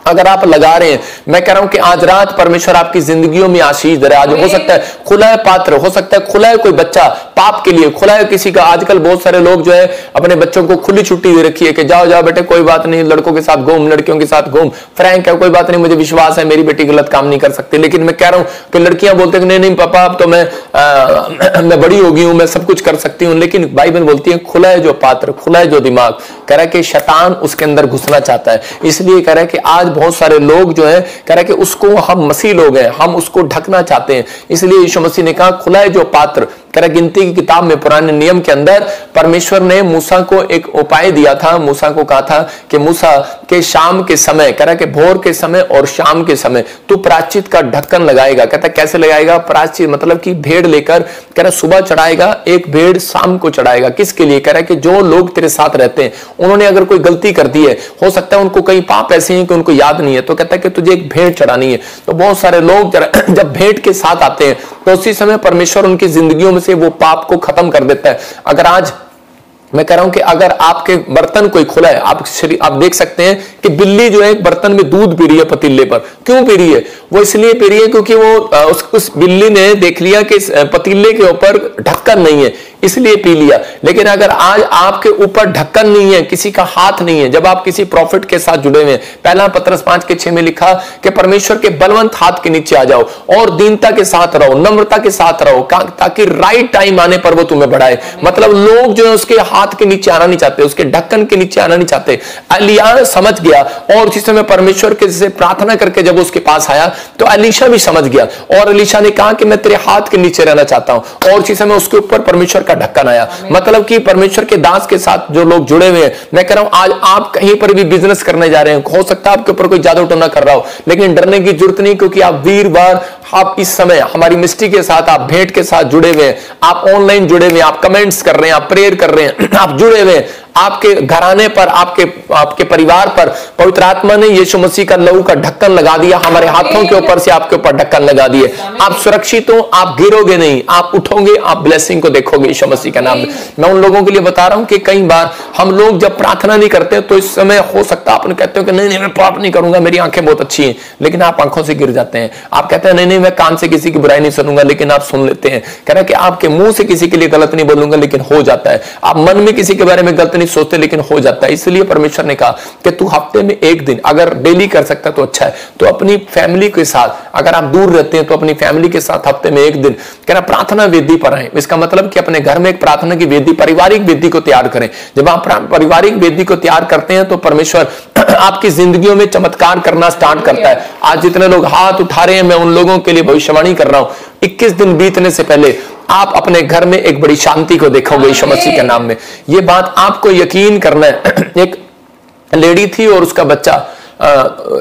अगर आप लगा रहे हैं, मैं कह रहा हूं कि आज रात परमेश्वर आपकी जिंदगियों में आशीष दे रहा है। आज हो सकता है खुला है पात्र, हो सकता है खुला है कोई बच्चा पाप के लिए, खुला है किसी का। आजकल बहुत सारे लोग जो है अपने बच्चों को खुली छुट्टी दे रखी है कि जाओ जाओ बेटे कोई बात नहीं, लड़कों के साथ घूम, लड़कियों के साथ घूम, फ्रैंक है, कोई बात नहीं, मुझे विश्वास है मेरी बेटी गलत काम नहीं कर सकती। लेकिन मैं कह रहा हूं कि लड़कियां बोलते हैं नहीं नहीं पापा अब तो मैं बड़ी हो गई हूं, मैं सब कुछ कर सकती हूं। लेकिन बाइबल बोलती है खुला है जो पात्र, खुला है जो दिमाग, कह रहा है कि शैतान उसके अंदर घुसना चाहता है। इसलिए कह रहा है कि आज बहुत सारे लोग जो है कह रहा है कि उसको, हम मसीह लोग हैं, हम उसको ढकना चाहते हैं। इसलिए यीशु मसीह ने कहा खुला है जो पात्र। कह रहा गिनती की किताब में पुराने नियम के अंदर परमेश्वर ने मूसा को एक उपाय दिया था। मूसा को कहा था कि मूसा के शाम के समय, कह रहा कि भोर के समय और शाम के समय तू प्रायश्चित का ढक्कन लगाएगा। कहता कैसे लगाएगा? प्रायश्चित मतलब कि भेड़ लेकर, कह रहा सुबह चढ़ाएगा, एक भेड़ शाम को चढ़ाएगा। किसके लिए? कह रहा कि जो लोग तेरे साथ रहते हैं उन्होंने अगर कोई गलती कर दी है, हो सकता है उनको कई पाप ऐसे हैं कि उनको याद नहीं है, तो कहता है कि तुझे एक भेड़ चढ़ानी है। तो बहुत सारे लोग जब भेड़ के साथ आते हैं तो उसी समय परमेश्वर उनकी जिंदगियों में से वो पाप को खत्म कर देता है। अगर आज मैं कह रहा हूं कि अगर आपके बर्तन कोई खुला है, आप देख सकते हैं कि बिल्ली जो है एक बर्तन में दूध पी रही है पतीले पर। क्यों पी रही है? वो इसलिए पी रही है क्योंकि वो उस बिल्ली ने देख लिया कि पतीले के ऊपर ढक्कन नहीं है, इसलिए पी लिया। लेकिन अगर आज आपके ऊपर ढक्कन नहीं है, किसी का हाथ नहीं है, जब आप किसी प्रॉफिट के साथ जुड़े हुए हैं, पहला पत्रस 5:6 में लिखा कि परमेश्वर के बलवंत हाथ के नीचे आ जाओ और दीनता के साथ रहो, नम्रता के साथ रहो, ताकि राइट टाइम आने पर वो तुम्हें बढ़ाए। मतलब लोग जो है उसके हाथ के नीचे आना नहीं चाहते, उसके ढक्कन के नीचे आना नहीं चाहते। एलिय्याह समझ गया और उसी समय परमेश्वर के से प्रार्थना करके जब उसके पास आया तो एलीशा भी समझ गया और एलीशा ने कहा कि मैं तेरे हाथ के नीचे रहना चाहता हूं, और उसी समय उसके ऊपर परमेश्वर का ढक्कन आया। मतलब कि परमेश्वर के दास के साथ जो लोग जुड़े हुए हैं, मैं कह रहा हूं आज आप कहीं पर भी बिजनेस करने जा रहे हैं, हो सकता है आपके ऊपर कोई जादू टोना कर रहा हो, लेकिन डरने की जरूरत नहीं, क्योंकि आप वीरवार, आप इस समय हमारी मिस्ट्री के साथ, आप भेंट के साथ जुड़े हुए हैं, आप ऑनलाइन जुड़े हुए हैं, आप कमेंट्स कर रहे हैं, आप प्रेयर कर रहे हैं, आप जुड़े हुए हैं। आपके घराने पर, आपके परिवार पर पवित्र आत्मा ने यीशु मसीह का लहू का ढक्कन लगा दिया। हमारे हाथों के ऊपर से आपके ऊपर ढक्कन लगा दिए। आप सुरक्षित हो, आप गिरोगे नहीं, आप उठोगे, आप ब्लेसिंग को देखोगे यीशु मसीह का नाम में। मैं उन लोगों के लिए बता रहा हूं कि कई बार हम लोग जब प्रार्थना नहीं करते तो इस समय हो सकता है आप कहते हो कि नहीं मैं पाप नहीं करूंगा, मेरी आंखें बहुत अच्छी हैं, लेकिन आप आंखों से गिर जाते हैं। आप कहते हैं नहीं मैं कान से किसी की बुराई नहीं सुनूंगा, लेकिन आप सुन लेते हैं। कह रहा कि आपके मुंह से किसी के लिए गलत नहीं बोलूंगा, लेकिन हो जाता है। आप मन में किसी के बारे में गलत नहीं सोचते, लेकिन हो जाता है। इसलिए परमेश्वर ने कहा कि तू हफ्ते में एक दिन, अगर डेली कर सकता तो अच्छा है, तो अपनी फैमिली के साथ, अगर आप दूर रहते हैं तो अपनी फैमिली के साथ हफ्ते में एक दिन कह रहा प्रार्थना वेदी पर आए। इसका मतलब कि अपने घर में एक प्रार्थना की वेदी, पारिवारिक वेदी को तैयार करें। जब आप पारिवारिक वेदी को तैयार करते हैं तो परमेश्वर आपकी जिंदगियों में चमत्कार करना स्टार्ट करता है। आज जितने लोग हाथ उठा रहे हैं, मैं उन लोगों के लिए भविष्यवाणी कर रहा हूं, 21 दिन बीतने से पहले आप अपने घर में एक बड़ी शांति को देखोगे यीशु मसीह के नाम में। ये बात आपको यकीन करना है। एक लेडी थी और उसका बच्चा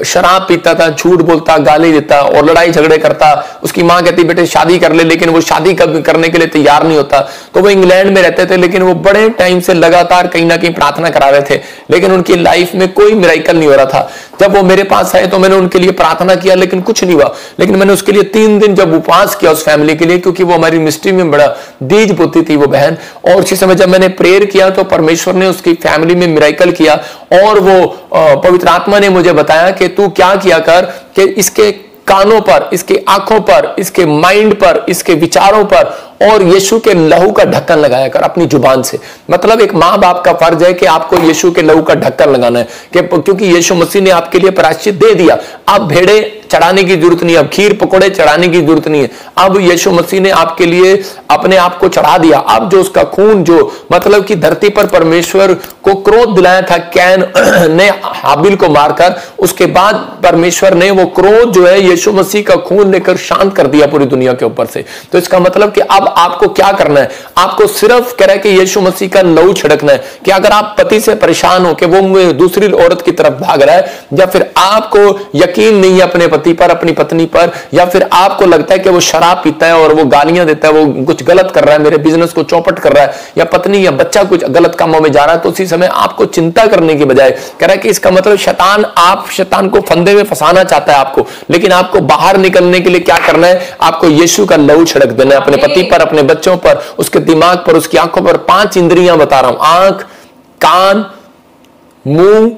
शराब पीता था, झूठ बोलता, गाली देता और लड़ाई झगड़े करता। उसकी मां कहती बेटे शादी कर ले, लेकिन वो शादी करने के लिए तैयार नहीं होता। तो वो इंग्लैंड में रहते थे, लेकिन वो बड़े टाइम से लगातार कहीं ना कहीं प्रार्थना करा रहे थे, लेकिन उनकी लाइफ में कोई मिरेकल नहीं हो रहा था। जब वो मेरे पास आए तो मैंने उनके लिए प्रार्थना किया, लेकिन कुछ नहीं हुआ। लेकिन मैंने उसके लिए 3 दिन जब उपवास किया उस फैमिली के लिए, क्योंकि वो हमारी मिस्ट्री में बड़ा दीज पुती थी वो बहन। और उसी समय जब मैंने प्रेयर किया तो परमेश्वर ने उसकी फैमिली में मिरेकल किया। और वो पवित्र आत्मा ने मुझे बताया कि तू क्या किया कर कि इसके कानों पर, इसके आंखों पर, इसके माइंड पर, इसके विचारों पर और यीशु के लहू का ढक्कन लगाया कर अपनी जुबान से। मतलब एक मां बाप का फर्ज है कि आपको यीशु के लहू का ढक्कन लगाना है, क्योंकि यीशु मसीह ने आपके लिए प्रायश्चित दे दिया। अब भेड़े चढ़ाने की जरूरत नहीं है, अब खीर पकोड़े चढ़ाने की जरूरत नहीं है। अब यीशु मसीह ने आपके लिए अपने आप को चढ़ा दिया। अब जो उसका खून, जो मतलब कि धरती पर परमेश्वर को क्रोध दिलाया था कैन ने हाबिल को मारकर, उसके बाद परमेश्वर ने वो क्रोध जो है यीशु मसीह का खून लेकर शांत कर दिया पूरी दुनिया के ऊपर से। तो इसका मतलब कि अब आपको क्या करना है? आपको सिर्फ कह रहा है कि यीशु मसीह का लहू छिड़कना है। कि अगर आप पति से परेशान हो कि वो दूसरी औरत की तरफ भाग रहा है, या फिर आपको यकीन नहीं है अपने पति पति पर, अपनी पत्नी पर, या फिर आपको लगता है कि वो शराब पीता है और वो गालियां देता है, वो कुछ गलत कर रहा है, मेरे बिजनेस को चौपट कर रहा है, या पत्नी या बच्चा कुछ गलत कामों में जा रहा है, तो उसी समय आपको चिंता करने की बजाय कह रहा है कि इसका मतलब शैतान को फंदे में फंसाना चाहता है आपको, लेकिन आपको बाहर निकलने के लिए क्या करना है? आपको यीशु का लहू छिड़क देना है अपने पति पर, अपने बच्चों पर, उसके दिमाग पर, उसकी आंखों पर। 5 इंद्रियां बता रहा हूं, आंख, कान, मुंह,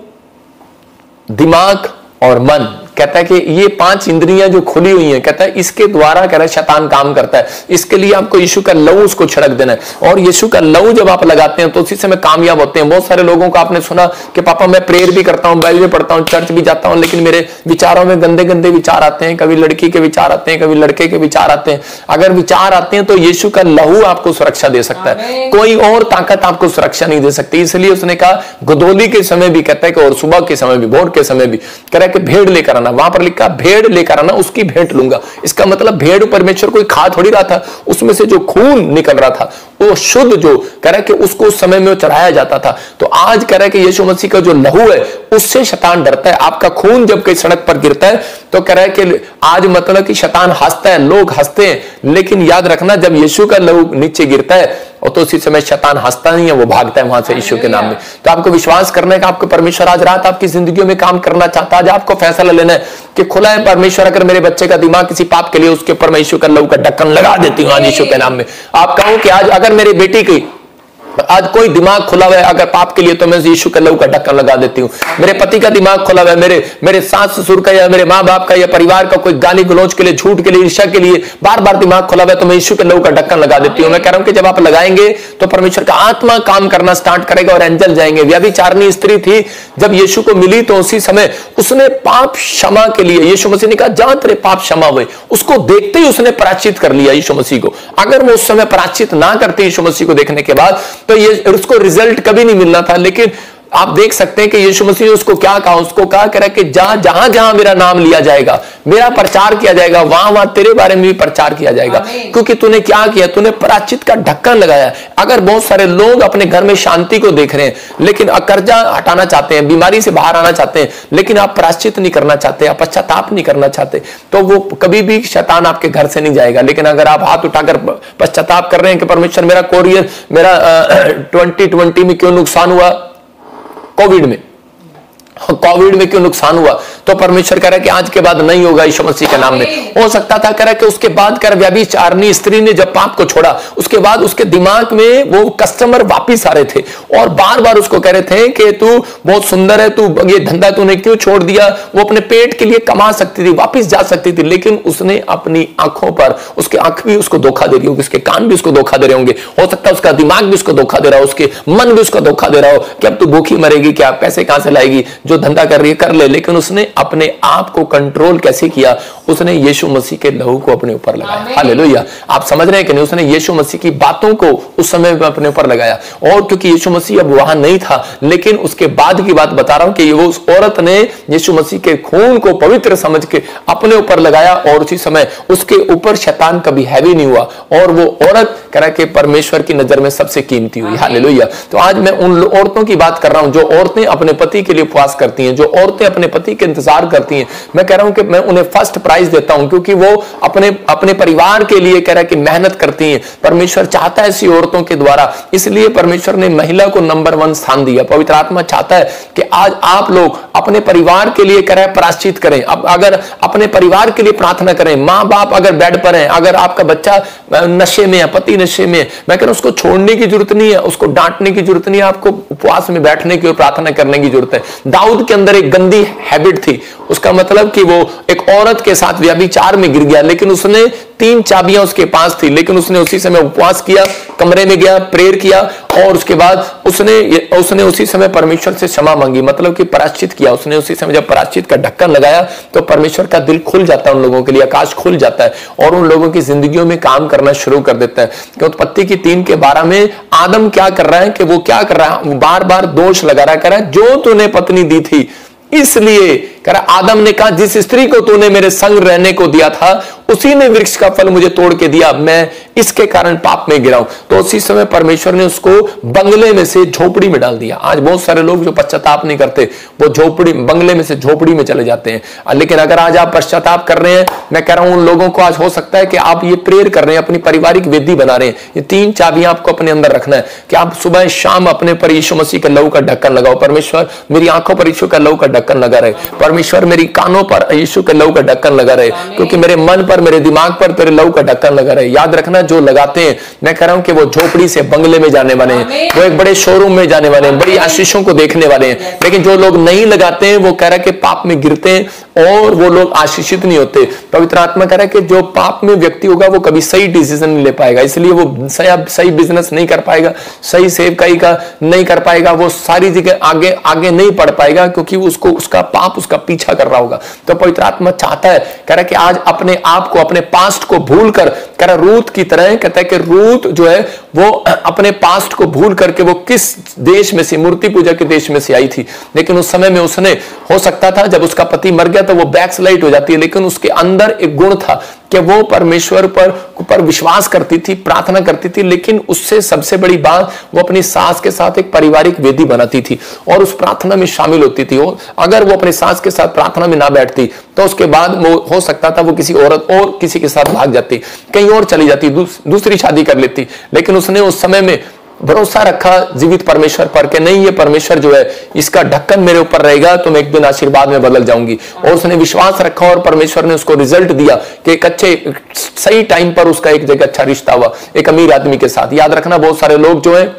दिमाग और मन। कहता है कि ये 5 इंद्रियां जो खुली हुई हैं, कहता है इसके द्वारा कह रहा है शैतान काम करता है। इसके लिए आपको यीशु का लहू उसको छिड़क देना है, और यीशु का लहू जब आप लगाते हैं तो उसी समय कामयाब होते हैं। बहुत सारे लोगों को आपने सुना कि पापा मैं प्रेयर भी करता हूं, बाइबल पढ़ता हूं, चर्च भी जाता हूं, लेकिन मेरे विचारों में गंदे गंदे विचार आते हैं। कभी लड़की के विचार आते हैं, कभी लड़के के विचार आते हैं। अगर विचार आते हैं तो यीशु का लहू आपको सुरक्षा दे सकता है, कोई और ताकत आपको सुरक्षा नहीं दे सकती। इसलिए उसने कहा गोदोली के समय भी, कहता है कि और सुबह के समय भी, भोर के समय भी, कह रहा है कि भेड़ लेकर आना। वहां पर लिखा भेड़ लेकर आना, उसकी भेंट लूंगा। इसका मतलब भेड़ परमेश्वर कोई खा थोड़ी रहा था, उसमें से जो खून निकल रहा था वो शुद्ध, जो कह रहा है कि उसको उस समय में चढ़ाया जाता था। तो आज कह रहा है कि यीशु मसीह का जो लहू है उससे शैतान डरता है। आपका खून जब कहीं सड़क पर गिरता है तो कह रहा है कि आज मतलब कि शैतान हंसता है, लोग हंसते हैं, लेकिन याद रखना जब यीशु का लहू नीचे गिरता है और तो उसी समय शैतान हंसता नहीं है, वो भागता है वहां से यीशु के नाम में। तो आपको विश्वास करना है कि आपको परमेश्वर आज रात आपकी जिंदगी में काम करना चाहता है। आज आपको फैसला लेना है कि खुला है परमेश्वर, अगर मेरे बच्चे का दिमाग किसी पाप के लिए, उसके ऊपर मैं यीशु का लहू का ढक्कन लगा देती हूँ आज यीशु के नाम में। आप कहो कि आज अगर मेरी बेटी की आज कोई दिमाग खुला हुआ है अगर पाप के लिए, तो मैं यीशु के लहू का ढक्कन लगा देती हूँ। मेरे पति का दिमाग खुला हुआ है, मेरे सास ससुर का या मेरे माँ बाप का या परिवार का कोई गाली गलौज के लिए, झूठ के लिए, ईर्ष्या के लिए बार बार दिमाग खुला हुआ है, तो मैं यीशु के लहू का ढक्कन लगा देती हूँ। मैं कह रहा हूं कि जब आप लगाएंगे तो परमेश्वर का आत्मा काम करना स्टार्ट करेगा और एंजल जाएंगे। व्यभिचारिणी स्त्री थी, जब यीशु को मिली तो उसी समय उसने पाप क्षमा के लिए, यीशु मसीह ने कहा जा तेरे पाप क्षमा हुए, उसको देखते ही उसने प्रायश्चित कर लिया यीशु मसीह को। अगर वो उस समय प्रायश्चित ना करते यीशु मसीह को देखने के बाद, तो ये उसको रिजल्ट कभी नहीं मिलना था। लेकिन आप देख सकते हैं कि यीशु मसीह ने उसको क्या कहा, उसको कहा कह रहा कि जहां जहां मेरा नाम लिया जाएगा, मेरा प्रचार किया जाएगा, वहां वहां तेरे बारे में भी प्रचार किया जाएगा, क्योंकि तूने क्या किया, तूने प्रायश्चित का ढक्कन लगाया। अगर बहुत सारे लोग अपने घर में शांति को देख रहे हैं, लेकिन कर्जा हटाना चाहते हैं, बीमारी से बाहर आना चाहते हैं, लेकिन आप प्रायश्चित नहीं करना चाहते, आप पश्चाताप नहीं करना चाहते, तो वो कभी भी शैतान आपके घर से नहीं जाएगा। लेकिन अगर आप हाथ उठाकर पश्चाताप कर रहे हैं कि परमेश्वर मेरा कोरियर, मेरा 2020 में क्यों नुकसान हुआ, कोविड में क्यों नुकसान हुआ, तो परमेश्वर कह रहा है कि आज के बाद नहीं होगा यीशु मसीह के नाम में। हो सकता था कह रहा है कि उसके बाद कर व्यभिचारिणी स्त्री ने जब पाप को छोड़ा, उसके बाद उसके दिमाग में वो कस्टमर वापिस आ रहे थे और बार बार उसको कह रहे थे कि तू बहुत सुंदर है, तू ये धंधा तूने क्यों छोड़ दिया। वो अपने पेट के लिए कमा सकती थी, वापिस जा सकती थी, लेकिन उसने अपनी आंखों पर, उसके आंख भी उसको धोखा दे रही होगी, उसके कान भी उसको धोखा दे रहे होंगे, हो सकता है उसका दिमाग भी उसको धोखा दे रहा हो, उसके मन भी उसको धोखा दे रहा हो कि अब तू भूखी मरेगी, क्या पैसे कहां से लाएगी, जो धंधा कर रही है कर ले। लेकिन उसने अपने आप को कंट्रोल कैसे किया, उसने यीशु मसीह के लहू को अपने ऊपर लगाया। हालेलुया। आप समझ रहे हैं कि नहीं, उसने यीशु मसीह की बातों को उस समय में अपने ऊपर लगाया। और क्योंकि यीशु मसीह अब वहां नहीं था, लेकिन उसके बाद की बात बता रहा हूं कि वो उस औरत ने यीशु मसीह के खून को पवित्र समझ के अपने ऊपर लगाया और उसी समय उसके ऊपर शैतान कभी हैवी नहीं हुआ और वो औरत कह रहा कि परमेश्वर की नजर में सबसे कीमती हुई। हालेलुया। तो आज मैं उन औरतों की बात कर रहा हूं जो औरतें अपने पति के लिए उपवास करती हैं, जो औरतें अपने पति के इंतजार करती हैं। मैं कह रहा हूं कि मैं उन्हें फर्स्ट प्राइज देता हूं, क्योंकि वो अपने परिवार के लिए कह रहा है कि मेहनत करती हैं। परमेश्वर चाहता है ऐसी औरतों के द्वारा, इसलिए परमेश्वर ने महिला को नंबर 1 स्थान दिया। पवित्र आत्मा चाहता है कि आज आप लोग अपने परिवार के लिए कह रहा है प्रायश्चित करें। अब अगर अपने परिवार के लिए प्रार्थना करें, माँ बाप अगर बेड पर हैं, अगर आपका बच्चा नशे में है, पति नशे में, मैं कह रहा हूं उसको छोड़ने की जरूरत नहीं है, उसको डांटने की जरूरत नहीं है, आपको उपवास में बैठने की और प्रार्थना करने की जरूरत है। दाऊद के अंदर एक गंदी हैबिट थी, उसका मतलब कि वो एक औरत के साथ व्यभिचार में गिर गया, लेकिन उसने 3 चाबियां उसके पास थी, लेकिन उसने उसी समय उपवास किया, कमरे में गया, प्रेयर किया और उसके बाद उसने उसी समय परमेश्वर से क्षमा मांगी, मतलब कि प्रायश्चित किया उसने उसी समय। जब प्रायश्चित का ढक्कन लगाया तो परमेश्वर का दिल खुल जाता है उन लोगों के लिए, आकाश खुल जाता है और उन लोगों की जिंदगियों में काम करना शुरू कर देता है। कि उत्पत्ति की 3:12 में आदम क्या कर रहा है कि वो क्या कर रहा है, बार बार दोष लगा रहा है, जो तूने पत्नी दी थी इसलिए कह रहा आदम ने कहा जिस स्त्री को तूने मेरे संग रहने को दिया था उसी ने वृक्ष का फल मुझे तोड़ के दिया, मैं इसके कारण पाप में गिरा हूं। तो उसी समय परमेश्वर ने उसको बंगले में से झोपड़ी में डाल दिया। आज बहुत सारे लोग जो पश्चाताप नहीं करते वो झोपड़ी, बंगले में से झोपड़ी में चले जाते हैं। लेकिन अगर आज आप पश्चाताप कर रहे हैं, मैं कह रहा हूं उन लोगों को आज हो सकता है कि आप ये प्रेयर कर रहे हैं, अपनी पारिवारिक वेदी बना रहे हैं। ये 3 चाबियां आपको अपने अंदर रखना है कि आप सुबह शाम अपने पर यीशु मसीह के लहू का ढक्कन लगाओ। परमेश्वर मेरी आंखों पर यीशु का लहू का ढक्कन लगा रहे, परमेश्वर मेरी कानों पर यीशु के लहू का ढक्कन लगा रहे, क्योंकि मेरे मन पर, मेरे दिमाग पर तेरे लहू का ढक्कन लगा रहे। याद रखना, जो लगाते हैं, मैं कह रहा हूं कि वो झोपड़ी से बंगले में जाने वाले हैं, वो एक बड़े शोरूम में जाने वाले हैं, बड़ी आशीषों को देखने वाले हैं। लेकिन जो लोग नहीं लगाते हैं वो कह रहा है कि पाप में गिरते हैं और वो लोग आशीषित नहीं होते। पवित्र आत्मा कह रहा है कि जो पाप में व्यक्ति होगा वो कभी सही डिसीजन नहीं ले पाएगा, इसलिए वो सही बिजनेस नहीं कर पाएगा, सही सेवकाई का नहीं कर पाएगा, वो सारी जगह आगे आगे नहीं बढ़ पाएगा, क्योंकि उसको उसका पाप उसका पीछा कर रहा होगा। तो पवित्र आत्मा चाहता है, कह रहा है कि आज अपने आप को, अपने पास्ट को भूल कर, कह रहा रूत की तरह, कहता है कि रूत जो है वो अपने पास्ट को भूल करके वो किस देश में से, मूर्ति पूजा के देश में से आई थी। लेकिन उस समय में उसने, हो सकता था जब उसका पति मर गया तो वो बैकस्लाइड हो जाती है, लेकिन उसके अंदर एक गुण था कि वो परमेश्वर पर विश्वास करती थी, प्रार्थना करती थी। लेकिन उससे सबसे बड़ी बात, वो अपनी सास के साथ एक पारिवारिक वेदी बनाती थी और उस प्रार्थना में शामिल होती थी। और अगर वो अपनी सास के साथ प्रार्थना में ना बैठती तो उसके बाद वो हो सकता था वो किसी औरत और किसी के साथ भाग जाती, कहीं और चली जाती, दूसरी शादी कर लेती। लेकिन उसने उस समय में भरोसा रखा जीवित परमेश्वर पर कि नहीं, ये परमेश्वर जो है इसका ढक्कन मेरे ऊपर रहेगा तो मैं एक दिन आशीर्वाद में बदल जाऊंगी। और उसने विश्वास रखा और परमेश्वर ने उसको रिजल्ट दिया कि एक अच्छे सही टाइम पर उसका एक जगह अच्छा रिश्ता हुआ एक अमीर आदमी के साथ। याद रखना, बहुत सारे लोग जो है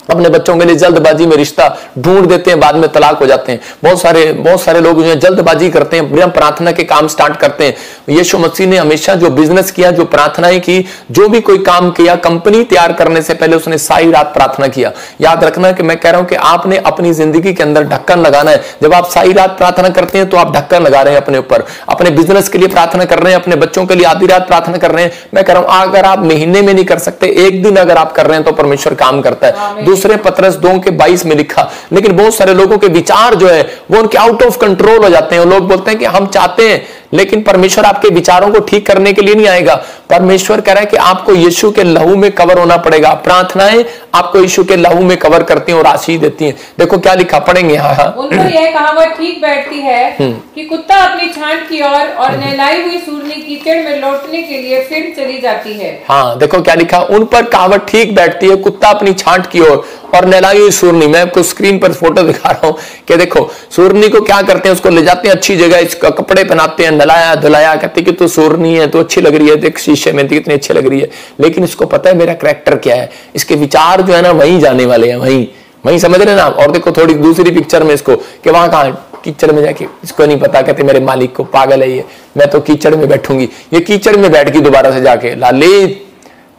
अपने बच्चों के लिए जल्दबाजी में रिश्ता ढूंढ देते हैं, बाद में तलाक हो जाते हैं। बहुत सारे लोग जो है जल्दबाजी करते हैं, बिना प्रार्थना के काम स्टार्ट करते हैं। यीशु मसीह ने हमेशा जो बिजनेस किया, जो प्रार्थनाएं की, जो भी कोई काम किया, कंपनी तैयार करने से पहले उसने सारी रात प्रार्थना किया। याद रखना कि मैं कह रहा हूं कि आपने अपनी जिंदगी के अंदर ढक्कन लगाना है। जब आप सारी रात प्रार्थना करते हैं तो आप ढक्कन लगा रहे हैं अपने ऊपर, अपने बिजनेस के लिए प्रार्थना कर रहे हैं, अपने बच्चों के लिए आधी रात प्रार्थना कर रहे हैं। मैं कह रहा हूं अगर आप महीने में नहीं कर सकते, एक दिन अगर आप कर रहे हैं तो परमेश्वर काम करता है। दूसरे पत्रस 2:22 में लिखा। लेकिन बहुत सारे लोगों के विचार जो है वो उनके आउट ऑफ कंट्रोल हो जाते हैं। लोग बोलते हैं कि हम चाहते हैं, लेकिन परमेश्वर आपके विचारों को ठीक करने के लिए नहीं आएगा। परमेश्वर कह रहा है कि आपको यीशु के लहू में कवर होना पड़ेगा। प्रार्थनाएं आपको यीशु के लहू में कवर करती हैं और आशीष देती हैं। देखो क्या लिखा, पढ़ेंगे। हाँ, उनको यह कहावत ठीक बैठती है कि कुत्ता अपनी छांट की ओर और नहलाई हुई सूरनी कीचड़ में लौटने के लिए फिर चली जाती है। हाँ, देखो क्या लिखा, उन पर कहावत ठीक बैठती है, कुत्ता अपनी छांट की ओर और नहलाई हुई सूरनी। मैं आपको स्क्रीन पर फोटो दिखा रहा हूं कि देखो सूरनी को क्या करते हैं, उसको ले जाते हैं अच्छी जगह, इसका कपड़े पहनाते हैं, नलाया धुलाया, कहते कि तू सूरनी है, तू अच्छी लग रही है, देख शीशे में कितनी अच्छी लग रही है। लेकिन इसको पता है मेरा कैरेक्टर क्या है, इसके विचार जो है ना वहीं जाने वाले हैं, वहीं समझ रहे ना। और देखो थोड़ी दूसरी पिक्चर में इसको कि वहां कहां कीचड़ में जाके, इसको नहीं पता, कहते मेरे मालिक को, पागल है ये, मैं तो कीचड़ में बैठूंगी। ये कीचड़ में बैठ गई दोबारा से जाके, लाले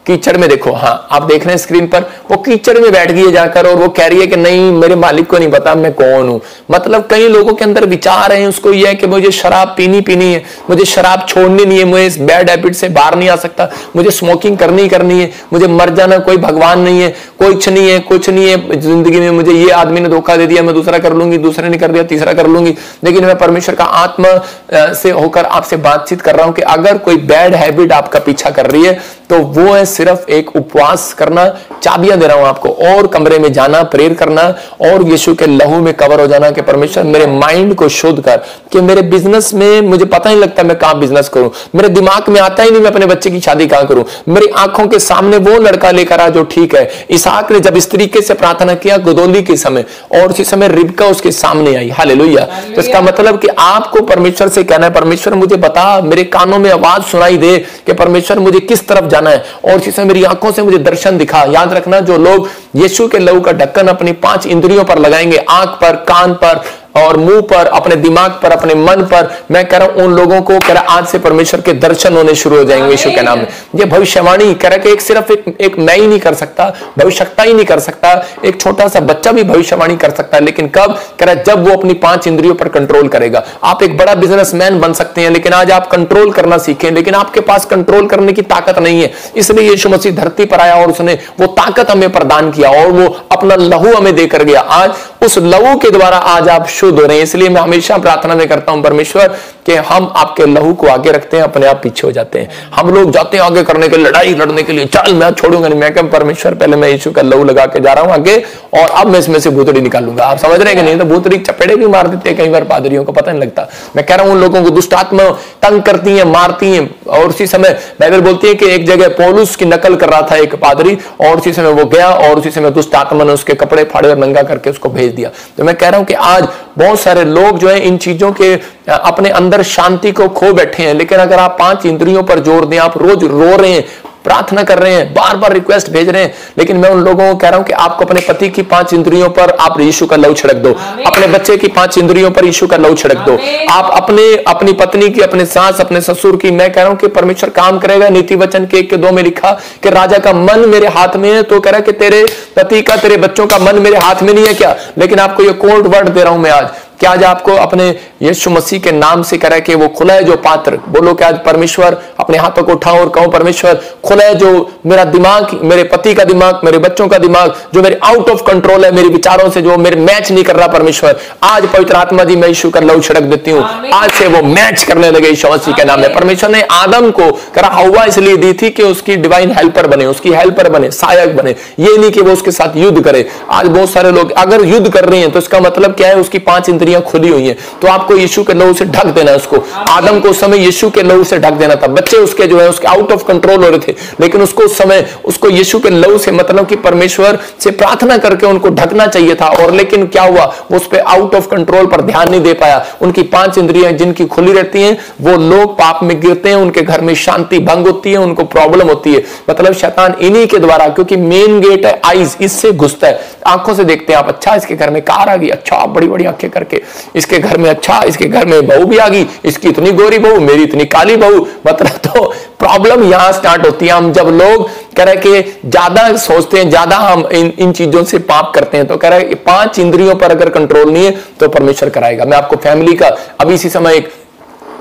कीचड़ में। देखो, हाँ आप देख रहे हैं स्क्रीन पर, वो कीचड़ में बैठ गई है जाकर और वो कह रही है कि नहीं मेरे मालिक को नहीं पता मैं कौन हूं। मतलब कई लोगों के अंदर विचार हैं, उसको यह है कि मुझे शराब पीनी है, मुझे शराब छोड़नी नहीं है, मुझे इस बैड हैबिट से बाहर नहीं आ सकता, मुझे स्मोकिंग करनी है, मुझे मर जाना, कोई भगवान नहीं है, कोई कुछ नहीं है जिंदगी में, मुझे ये आदमी ने धोखा दे दिया, मैं दूसरा कर लूंगी, दूसरे ने कर दिया तीसरा कर लूंगी। लेकिन मैं परमेश्वर का आत्मा से होकर आपसे बातचीत कर रहा हूं कि अगर कोई बैड हैबिट आपका पीछा कर रही है तो वो है सिर्फ एक उपवास करना। चाबियां दे रहा हूं आपको, और कमरे में जाना, प्रेयर करना और यीशु के लहू में कवर हो जाना कि परमेश्वर मेरे माइंड को शुद्ध कर, कि मेरे बिजनेस में मुझे पता नहीं लगता मैं कहां बिजनेस करूं, मेरे दिमाग में आता ही नहीं मैं अपने बच्चे की शादी कहां करूं, मेरी आंखों के सामने वो लड़का लेकर आ जो ठीक है। इसहाक ने जब इस तरीके से प्रार्थना किया गोदोली के समय, और उसी समय रिबका उसके सामने आई। हालेलुया। तो इसका मतलब कि आपको परमेश्वर से कहना है, परमेश्वर मुझे बता, मेरे कानों में आवाज सुनाई दे कि परमेश्वर मुझे किस तरफ जाना है, और इसी समय मेरी आंखों से मुझे दर्शन दिखा। याद रखना, जो लोग यीशु के लहू का ढक्कन अपनी 5 इंद्रियों पर लगाएंगे, आंख पर, कान पर और मुंह पर, अपने दिमाग पर, अपने मन पर, मैं कह रहा हूं उन लोगों को कह रहा आज से परमेश्वर के दर्शन होने शुरू हो जाएंगे यीशु के नाम में। ये भविष्यवाणी कह रहा कि सिर्फ एक मैं ही नहीं कर सकता, भविष्यवक्ता ही नहीं कर सकता, एक छोटा सा बच्चा भी भविष्यवाणी कर सकता है। लेकिन कब कह रहा, जब वो अपनी 5 इंद्रियों पर कंट्रोल करेगा। आप एक बड़ा बिजनेसमैन बन सकते हैं, लेकिन आज आप कंट्रोल करना सीखें, लेकिन आपके पास कंट्रोल करने की ताकत नहीं है। इसलिए यीशु मसीह धरती पर आया और उसने वो ताकत हमें प्रदान किया और वो अपना लहू हमें देकर गया। आज उस लहू के द्वारा आज आप शुद्ध हो रहे हैं। इसलिए मैं हमेशा प्रार्थना में करता हूं परमेश्वर कि हम आपके लहू को आगे रखते हैं, अपने आप पीछे हो जाते हैं। हम लोग जाते हैं आगे करने के लिए, लड़ाई लड़ने के लिए, चल मैं छोड़ूंगा नहीं। मैं कह परमेश्वर पहले मैं यीशु का लहू लगा के जा रहा हूं आगे, और अब मैं इसमें से भूतड़ी निकालूंगा। आप समझ रहे हैं कि नहीं? तो भूतड़ी चपेड़े भी मार देते हैं कई बार पादरियों को, पता नहीं लगता। मैं कह रहा हूं उन लोगों को दुष्ट आत्मा तंग करती है, मारती है। और उसी समय बाइबल बोलती है कि एक जगह पौलुस की नकल कर रहा था एक पादरी, और उसी समय वो गया और उसी समय दुष्ट आत्मा ने उसके कपड़े फाड़े और नंगा करके उसको भेज दिया। तो मैं कह रहा हूं कि आज बहुत सारे लोग जो है इन चीजों के अपने अंदर शांति को खो बैठे हैं। लेकिन अगर आप 5 इंद्रियों पर जोर दें, आप रोज रो रहे हैं, प्रार्थना कर रहे हैं, बार बार रिक्वेस्ट भेज रहे हैं, लेकिन मैं उन लोगों को कह रहा हूं कि आपको अपने पति की 5 इंद्रियों पर आप यीशु का लहू छिड़क दो, अपने बच्चे की 5 इंद्रियों पर यीशु का लहू छिड़क दो, आप अपनी पत्नी की, अपने सास, अपने ससुर की। मैं कह रहा हूं कि परमेश्वर काम करेगा। नीति वचन के 1:2 में लिखा कि राजा का मन मेरे हाथ में है। तो कह रहा है कि तेरे पति का, तेरे बच्चों का मन मेरे हाथ में नहीं है क्या? लेकिन आपको ये कोड वर्ड दे रहा हूं मैं आज कि आज आपको अपने यीशु मसीह के नाम से कह कि वो खुला है जो पात्र। बोलो कि आज परमेश्वर, अपने हाथों को उठाओ और कहो परमेश्वर खुला है जो मेरा दिमाग, मेरे पति का दिमाग, मेरे बच्चों का दिमाग, जो मेरे आउट ऑफ कंट्रोल है, मेरे विचारों से जो मेरे मैच नहीं कर रहा। परमेश्वर आज पवित्र आत्मा जी मैं यीशु का लहू छिड़क देती हूँ, आज से वो मैच करने लगे यीशु मसीह के नाम में। परमेश्वर ने आदम को करा हव्वा इसलिए दी थी कि उसकी डिवाइन हेल्पर बने, उसकी हेल्पर बने, सहायक बने, ये नहीं कि वो उसके साथ युद्ध करे। आज बहुत सारे लोग अगर युद्ध कर रहे हैं तो इसका मतलब क्या है? उसकी 5 इंद्रियां खुली हुई हैं। तो आपको यीशु के लहू से ढक देना है उसको। आदम को उस समय यीशु के लहू से ढक देना था। बच्चे उसके जो है उसके आउट ऑफ कंट्रोल हो रहे थे, लेकिन उसको उस समय उसको यीशु के लहू से मतलब कि परमेश्वर से प्रार्थना करके उनको ढकना चाहिए था। और लेकिन क्या हुआ? वो उस पे आउट ऑफ कंट्रोल पर ध्यान नहीं दे पाया। उनकी 5 इंद्रियां जिनकी खुली रहती हैं वो लोग पाप में गिरते हैं, उनके घर में शांति भंग होती है, उनको प्रॉब्लम होती है। मतलब शैतान इन्हीं के द्वारा, क्योंकि मेन गेट है आईज, इससे घुसता है। आंखों से देखते हैं आप, अच्छा इसके घर में कार आ गई, अच्छा बड़ी बड़ी आंखें करके इसके घर में, अच्छा इसके घर में बहू भी आ गई, इसकी इतनी गोरी बहू, मेरी इतनी काली बहू। मतलब तो प्रॉब्लम यहां स्टार्ट होती है। हम जब लोग कह रहे कि ज्यादा सोचते हैं, ज्यादा हम इन चीजों से पाप करते हैं, तो कह रहे 5 इंद्रियों पर अगर कंट्रोल नहीं है तो परमेश्वर कराएगा। मैं आपको फैमिली का अभी इसी समय एक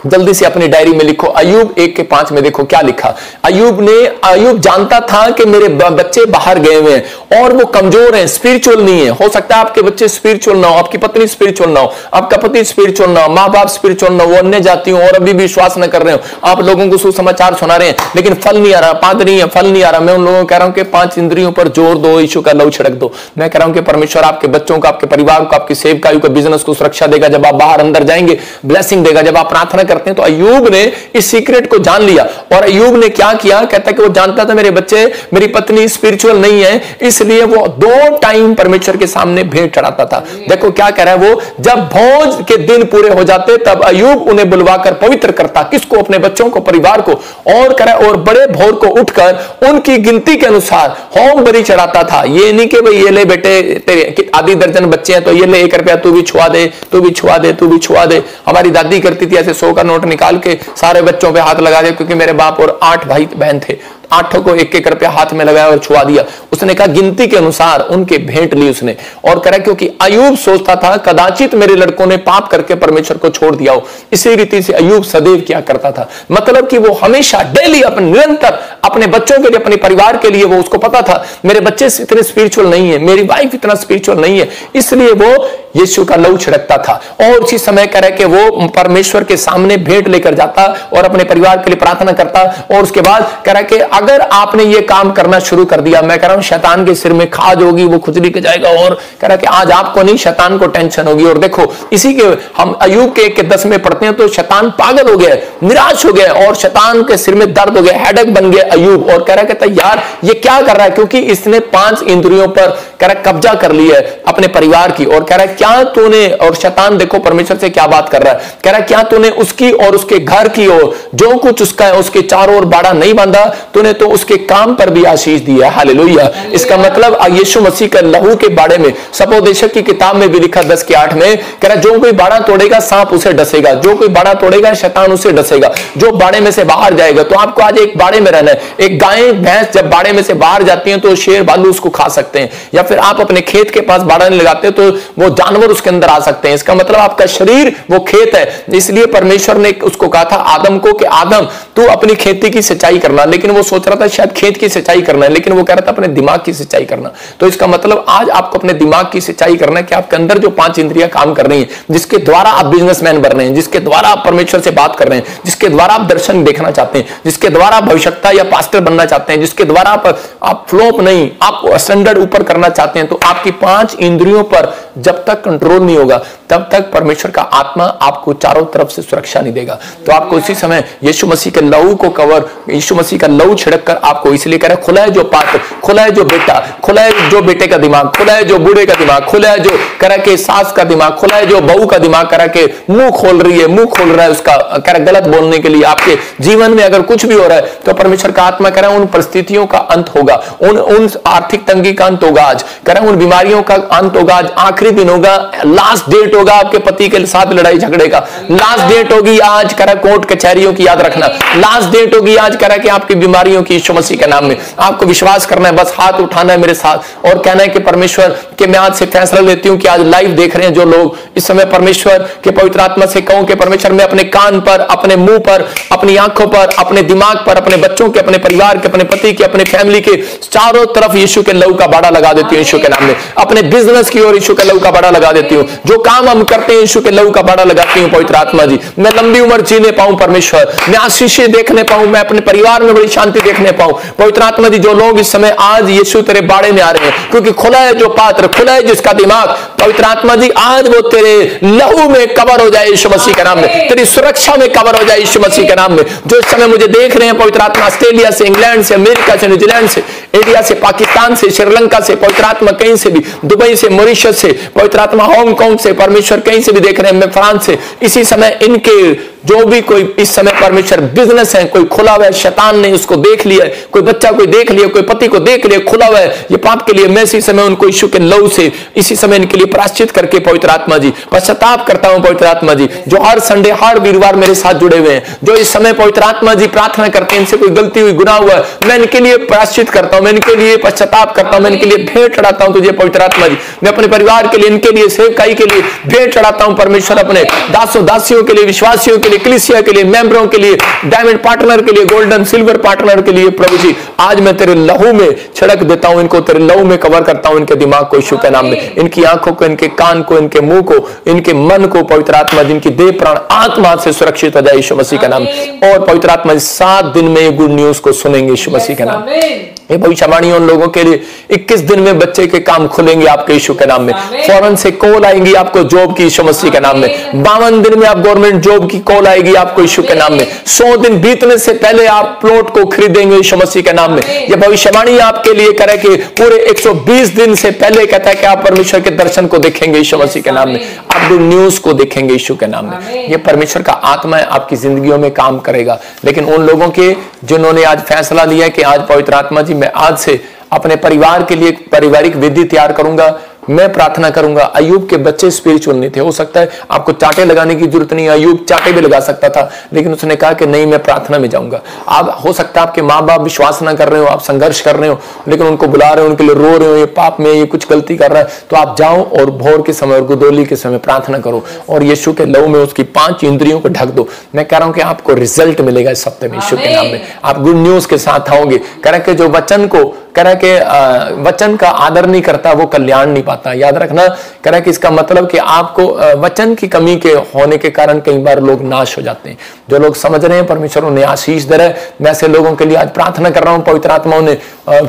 जल्दी से अपनी डायरी में लिखो। अय्यूब 1:5 में देखो क्या लिखा। अय्यूब जानता था कि मेरे बच्चे बाहर गए हुए हैं और वो कमजोर हैं, स्पिरिचुअल नहीं है। हो सकता है आपके बच्चे स्पिरिचुअल ना हो, आपकी पत्नी स्पिरिचुअल ना हो, आपका पति स्पिरिचुअल ना हो, माँ बाप स्पिरिचुअल ना हो, वो अन्य जाति हो और अभी भी विश्वास न कर रहे हो। आप लोगों को सुसमाचार सुना रहे हैं लेकिन फल नहीं आ रहा, पादरी है, फल नहीं आ रहा। मैं उन लोगों को कह रहा हूं कि 5 इंद्रियों पर जोर दो, यीशु का लहू छिड़क दो। मैं कह रहा हूं कि परमेश्वर आपके बच्चों को, आपके परिवार को, आपकी सेवकाई को, बिजनेस को सुरक्षा देगा। जब आप बाहर अंदर जाएंगे ब्लेसिंग देगा। जब आप प्रार्थना करते हैं तो अय्यूब ने इस सीक्रेट को जान लिया। और अय्यूब ने क्या किया? कहता है कि वो जानता था मेरे बच्चे, मेरी पत्नी स्पिरिचुअल नहीं है, इसलिए वो 2 टाइम परमेश्वर के सामने भेंट चढ़ाता था। देखो क्या कह रहा है वो, जब भोज के दिन पूरे हो जाते तब अय्यूब उन्हें बुलवाकर पवित्र करता। किसको? अपने बच्चों को, परिवार को। और कह रहा है और बड़े भोर को उठकर उनकी गिनती के अनुसार होम बलि चढ़ाता था। ये नहीं कि भाई ये ले बेटे तेरे आधी दर्जन बच्चे हैं तो ये ले 1 रुपया तू भी छुआ दे, तू भी छुआ दे, तू भी छुआ दे। हमारी दादी करती थी ऐसे 100 का नोट निकाल के सारे बच्चों पे हाथ लगा दे, क्योंकि मेरे बाप और 8 भाई बहन थे, 8 को 1-1 रुपया हाथ में लगाया और छुआ दिया। उसने कहा गिनती के अनुसार उनके भेंट ली उसने। और कह रहा क्योंकि अय्यूब सोचता था कदाचित मेरे लड़कों ने पाप करके परमेश्वर को छोड़ दिया हो। इसी रीति से अय्यूब सदैव क्या करता था, मतलब कि वो हमेशा डेली अपने निरंतर अपने बच्चों के लिए, अपने परिवार के लिए, वो उसको पता था मेरे बच्चे इतने स्पिरिचुअल नहीं है, मेरी वाइफ इतना स्पिरिचुअल नहीं है, इसलिए वो यीशु का लहू छिड़कता था। और उसी समय कह रहे कि वो परमेश्वर के सामने भेंट लेकर जाता और अपने परिवार के लिए प्रार्थना करता। और उसके बाद कह रहा कि अगर आपने ये काम करना शुरू कर दिया, मैं कह रहा हूं शैतान के सिर में खाज होगी, वो खुजली के जाएगा। और कह रहा कि आज आपको नहीं, शैतान को टेंशन होगी। और देखो इसी के हम अय्यूब के 1:10 में पढ़ते हैं तो शैतान पागल हो गया, निराश हो गया और शैतान के सिर में दर्द हो गया, हेडेक बन गया अय्यूब। और कह रहा कहता यार ये क्या कर रहा है, क्योंकि इसने 5 इंद्रियों पर कह रहा कब्जा कर लिया है अपने परिवार की। और कह रहा क्या तूने, और शैतान देखो परमेश्वर से क्या बात कर रहा है, कह रहा क्या तूने उसकी और उसके घर की और जो कुछ उसका है उसके चारों ओर बाड़ा नहीं बांधा, तूने तो उसके काम पर भी आशीष दिया। हालेलुया। इसका मतलब यीशु मसीह के लहू के बारे में सपोदेशक की किताब में भी लिखा 10:8 में, कह रहा जो कोई बाड़ा तोड़ेगा सांप उसे डसेगा, जो कोई बाड़ा तोड़ेगा शैतान उसे डसेगा, जो बाड़े में से बाहर जाएगा। तो आपको आज एक बाड़े में रहना है। एक गाय भैंस जब बाड़े में से बाहर जाती है तो शेर भालू उसको खा सकते हैं, या फिर आप अपने खेत के पास बाड़ा नहीं लगाते तो वो जानवर उसके अंदर आ सकते हैं। इसका मतलब आपका शरीर वो खेत है। इसलिए परमेश्वर ने उसको कहा था आदम को कि आदम तू अपनी खेती की सिंचाई करना, लेकिन वो सोच रहा था शायद खेत की सिंचाई करना है, लेकिन वो कह रहा था अपने दिमाग की सिंचाई करना। तो इसका मतलब आज आपको अपने दिमाग की सिंचाई करना है कि आपके अंदर जो 5 इंद्रियां काम कर रही हैं, जिसके द्वारा आप बिजनेसमैन बन रहे हैं, जिसके द्वारा आप परमेश्वर से बात कर रहे हैं, जिसके द्वारा आप दर्शन देखना चाहते हैं, जिसके द्वारा आप भविष्यता या पास्टर बनना चाहते हैं, जिसके द्वारा आप फ्लॉप नहीं, आप स्टैंडर्ड ऊपर करना चाहते हैं, तो आपकी 5 इंद्रियों पर जब तक कंट्रोल नहीं होगा तब तक परमेश्वर का आत्मा आपको चारों तरफ से सुरक्षा नहीं देगा। तो आपको उसी समय यीशु मसीह के लहू को कवर, यीशु मसीह का लहू छिड़क कर आपको इसलिए कह रहा है, खुला है जो पात्र, खुला है जो बेटा, खुला है जो बेटे का दिमाग, खुला है जो बूढ़े का दिमाग, खुला है जो करा के सास का दिमाग, खुला है जो बहू का दिमाग करा के मुंह खोल रही है, मुंह खोल रहा है उसका कह रहा गलत बोलने के लिए। आपके जीवन में अगर कुछ भी हो रहा है तो परमेश्वर का आत्मा कह रहा है उन परिस्थितियों का अंत होगा, उन आर्थिक तंगी का अंत होगा, आज कह रहा है उन बीमारियों का अंत होगा, आज आखिरी दिन होगा, लास्ट डेट होगा आपके पति के साथ लड़ाई झगड़े का, लास्ट डेट होगी आज कह रहा कोर्ट कचहरियों की, याद रखना लास्ट डेट होगी आज कह रहा कि आपकी बीमारियों की। यीशु मसीह के नाम में आपको विश्वास करना है, बस हाथ उठाना है मेरे साथ और कहना है कि परमेश्वर के मैं आज से फैसला लेती हूं कि आज लाइव देख रहे हैं जो लोग इस समय, परमेश्वर के पवित्र आत्मा से कहूं कि परमेश्वर मैं अपने कान पर, अपने मुंह पर, अपनी आंखों पर, अपने दिमाग पर, अपने बच्चों के, अपने परिवार के, अपने पति के, अपने फैमिली के चारों तरफ यीशु के लहू का बाड़ा लगा देती हूं यीशु के नाम में। अपने बिजनेस की ओर यीशु के लहू का बाड़ा लगा देती हूं, जो काम हम करते हैं यीशु के लहू का बाड़ा लगाती हूं पवित्र आत्मा जी। मैं लंबी उम्र जीने पाऊं परमेश्वर, मैं आशीषें देखने पाऊं, मैं अपने परिवार में बड़ी शांति देखने पाऊं पवित्र आत्मा जी। जो लोग इस समय आज यीशु तेरे बाड़े में आ रहे हैं, क्योंकि खुला है जो पात्र, खुला है जिसका दिमाग, पवित्र आत्मा जी आज वो तेरे लहू में कवर हो जाए यीशु मसीह के नाम में, तेरी सुरक्षा में कवर हो जाए यीशु मसीह के नाम में। जो इस समय मुझे देख रहे हैं पवित्र आत्मा, ऑस्ट्रेलिया से, इंग्लैंड से, अमेरिका से, न्यूजीलैंड से, इंडिया से, पाकिस्तान से, श्रीलंका से, पवित्र आत्मा कहीं से भी, दुबई से, मॉरिशस से, पवित्र आत्मा हांगकांग से, परमेश्वर कहीं से भी देख रहे हैं, मैं फ्रांस से, इसी समय इनके जो भी कोई इस समय परमेश्वर बिजनेस है, कोई खुला हुआ है, शैतान ने उसको देख लिया, कोई बच्चा कोई देख लिया, कोई पति को देख लिया, खुला हुआ है ये पाप के लिए, मैं इसी समय उनको यीशु के लहू से इसी समय इनके लिए प्रायश्चित करके पवित्र आत्मा जी पश्चाताप करता हूं पवित्र आत्मा जी। जो हर संडे हर वीरवार मेरे साथ जुड़े हुए हैं, जो इस समय पवित्र आत्मा जी प्रार्थना करते हैं, इनसे कोई गलती हुई, गुनाह हुआ है, मैं इनके लिए प्रायश्चित करता हूं, मैं इनके लिए पश्चाताप करता हूं, मैं इनके लिए भेंट चढ़ाता हूं तुझे पवित्र आत्मा जी। मैं अपने परिवार के लिए, इनके लिए, सेवकाई के लिए भेंट चढ़ाता हूं परमेश्वर, अपने दासों दासियों के लिए, विश्वासियों के लिए, कलीसिया के लिए, मेंबरों के लिए, डायमंड पार्टनर के लिए, गोल्डन सिल्वर पार्टनर के लिए प्रभु जी आज मैं तेरे लहू में छिड़क देता हूं, इनको तेरे लहू में कवर करता हूं, इनके दिमाग को यीशु के नाम में, इनकी आंखों को, इनके कान को, इनके मुंह को, इनके मन को पवित्र आत्मा जिनकी देह प्राण आत्मा से सुरक्षित हो जाए यीशु मसीह के नाम में। और पवित्र आत्मा 7 दिन में ये गुड न्यूज को सुनेंगे यीशु मसीह के नाम में। ये भविष्यवाणी उन लोगों के लिए 21 दिन में बच्चे के काम खुलेंगे आपके यीशु के नाम में, फौरन से कॉल आएंगी आपको जॉब की यीशु मसीह के नाम में, 52 दिन में आप गवर्नमेंट जॉब की कॉल आएगी आपको यीशु के नाम में, 100 दिन बीतने से पहले आप प्लॉट को खरीदेंगे यीशु मसीह के नाम में। ये भविष्यवाणी आपके लिए करे कि पूरे 120 दिन से पहले कहता है कि आप परमेश्वर के दर्शन को देखेंगे यीशु मसीह के नाम में, आप गुड न्यूज को देखेंगे यीशु के नाम में। ये परमेश्वर का आत्मा है, आपकी जिंदगियों में काम करेगा। लेकिन उन लोगों के जिन्होंने आज फैसला लिया कि आज पवित्र आत्मा जी मैं आज से अपने परिवार के लिए पारिवारिक विधि तैयार करूंगा, मैं प्रार्थना करूंगा। अय्यूब के बच्चे स्पिरिचुअल नहीं थे, हो सकता है आपको चाटे लगाने की जरूरत नहीं, अय्यूब चाटे भी लगा सकता था, लेकिन उसने कहा कि नहीं मैं प्रार्थना में जाऊंगा। आप हो सकता है आपके माँ बाप विश्वास ना कर रहे हो, आप संघर्ष कर रहे हो, लेकिन उनको बुला रहे हो, उनके लिए रो रहे हो, ये पाप में ये कुछ गलती कर रहा है, तो आप जाओ और भोर के समय और गुदोली के समय प्रार्थना करो और यीशु के लहू में उसकी 5 इंद्रियों को ढक दो। मैं कह रहा हूं कि आपको रिजल्ट मिलेगा इस हफ्ते में यीशु के नाम में, आप गुड न्यूज के साथ आओगे। कह रहा कि जो वचन को कह रहा कि वचन का आदर नहीं करता वो कल्याण नहीं पाता, याद रखना। कह रहा कि इसका मतलब कि आपको वचन की कमी के होने के कारण कई बार लोग नाश हो जाते हैं। जो लोग समझ रहे हैं परमेश्वर उन्हें आशीष दे रहा है, मैं ऐसे लोगों के लिए आज प्रार्थना कर रहा हूं पवित्र आत्मा उन्हें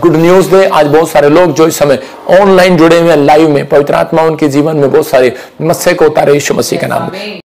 गुड न्यूज दे। आज बहुत सारे लोग जो इस समय ऑनलाइन जुड़े हुए हैं लाइव में, पवित्र आत्मा उनके जीवन में बहुत सारे मस्से को उतारे यीशु मसीह के नाम में।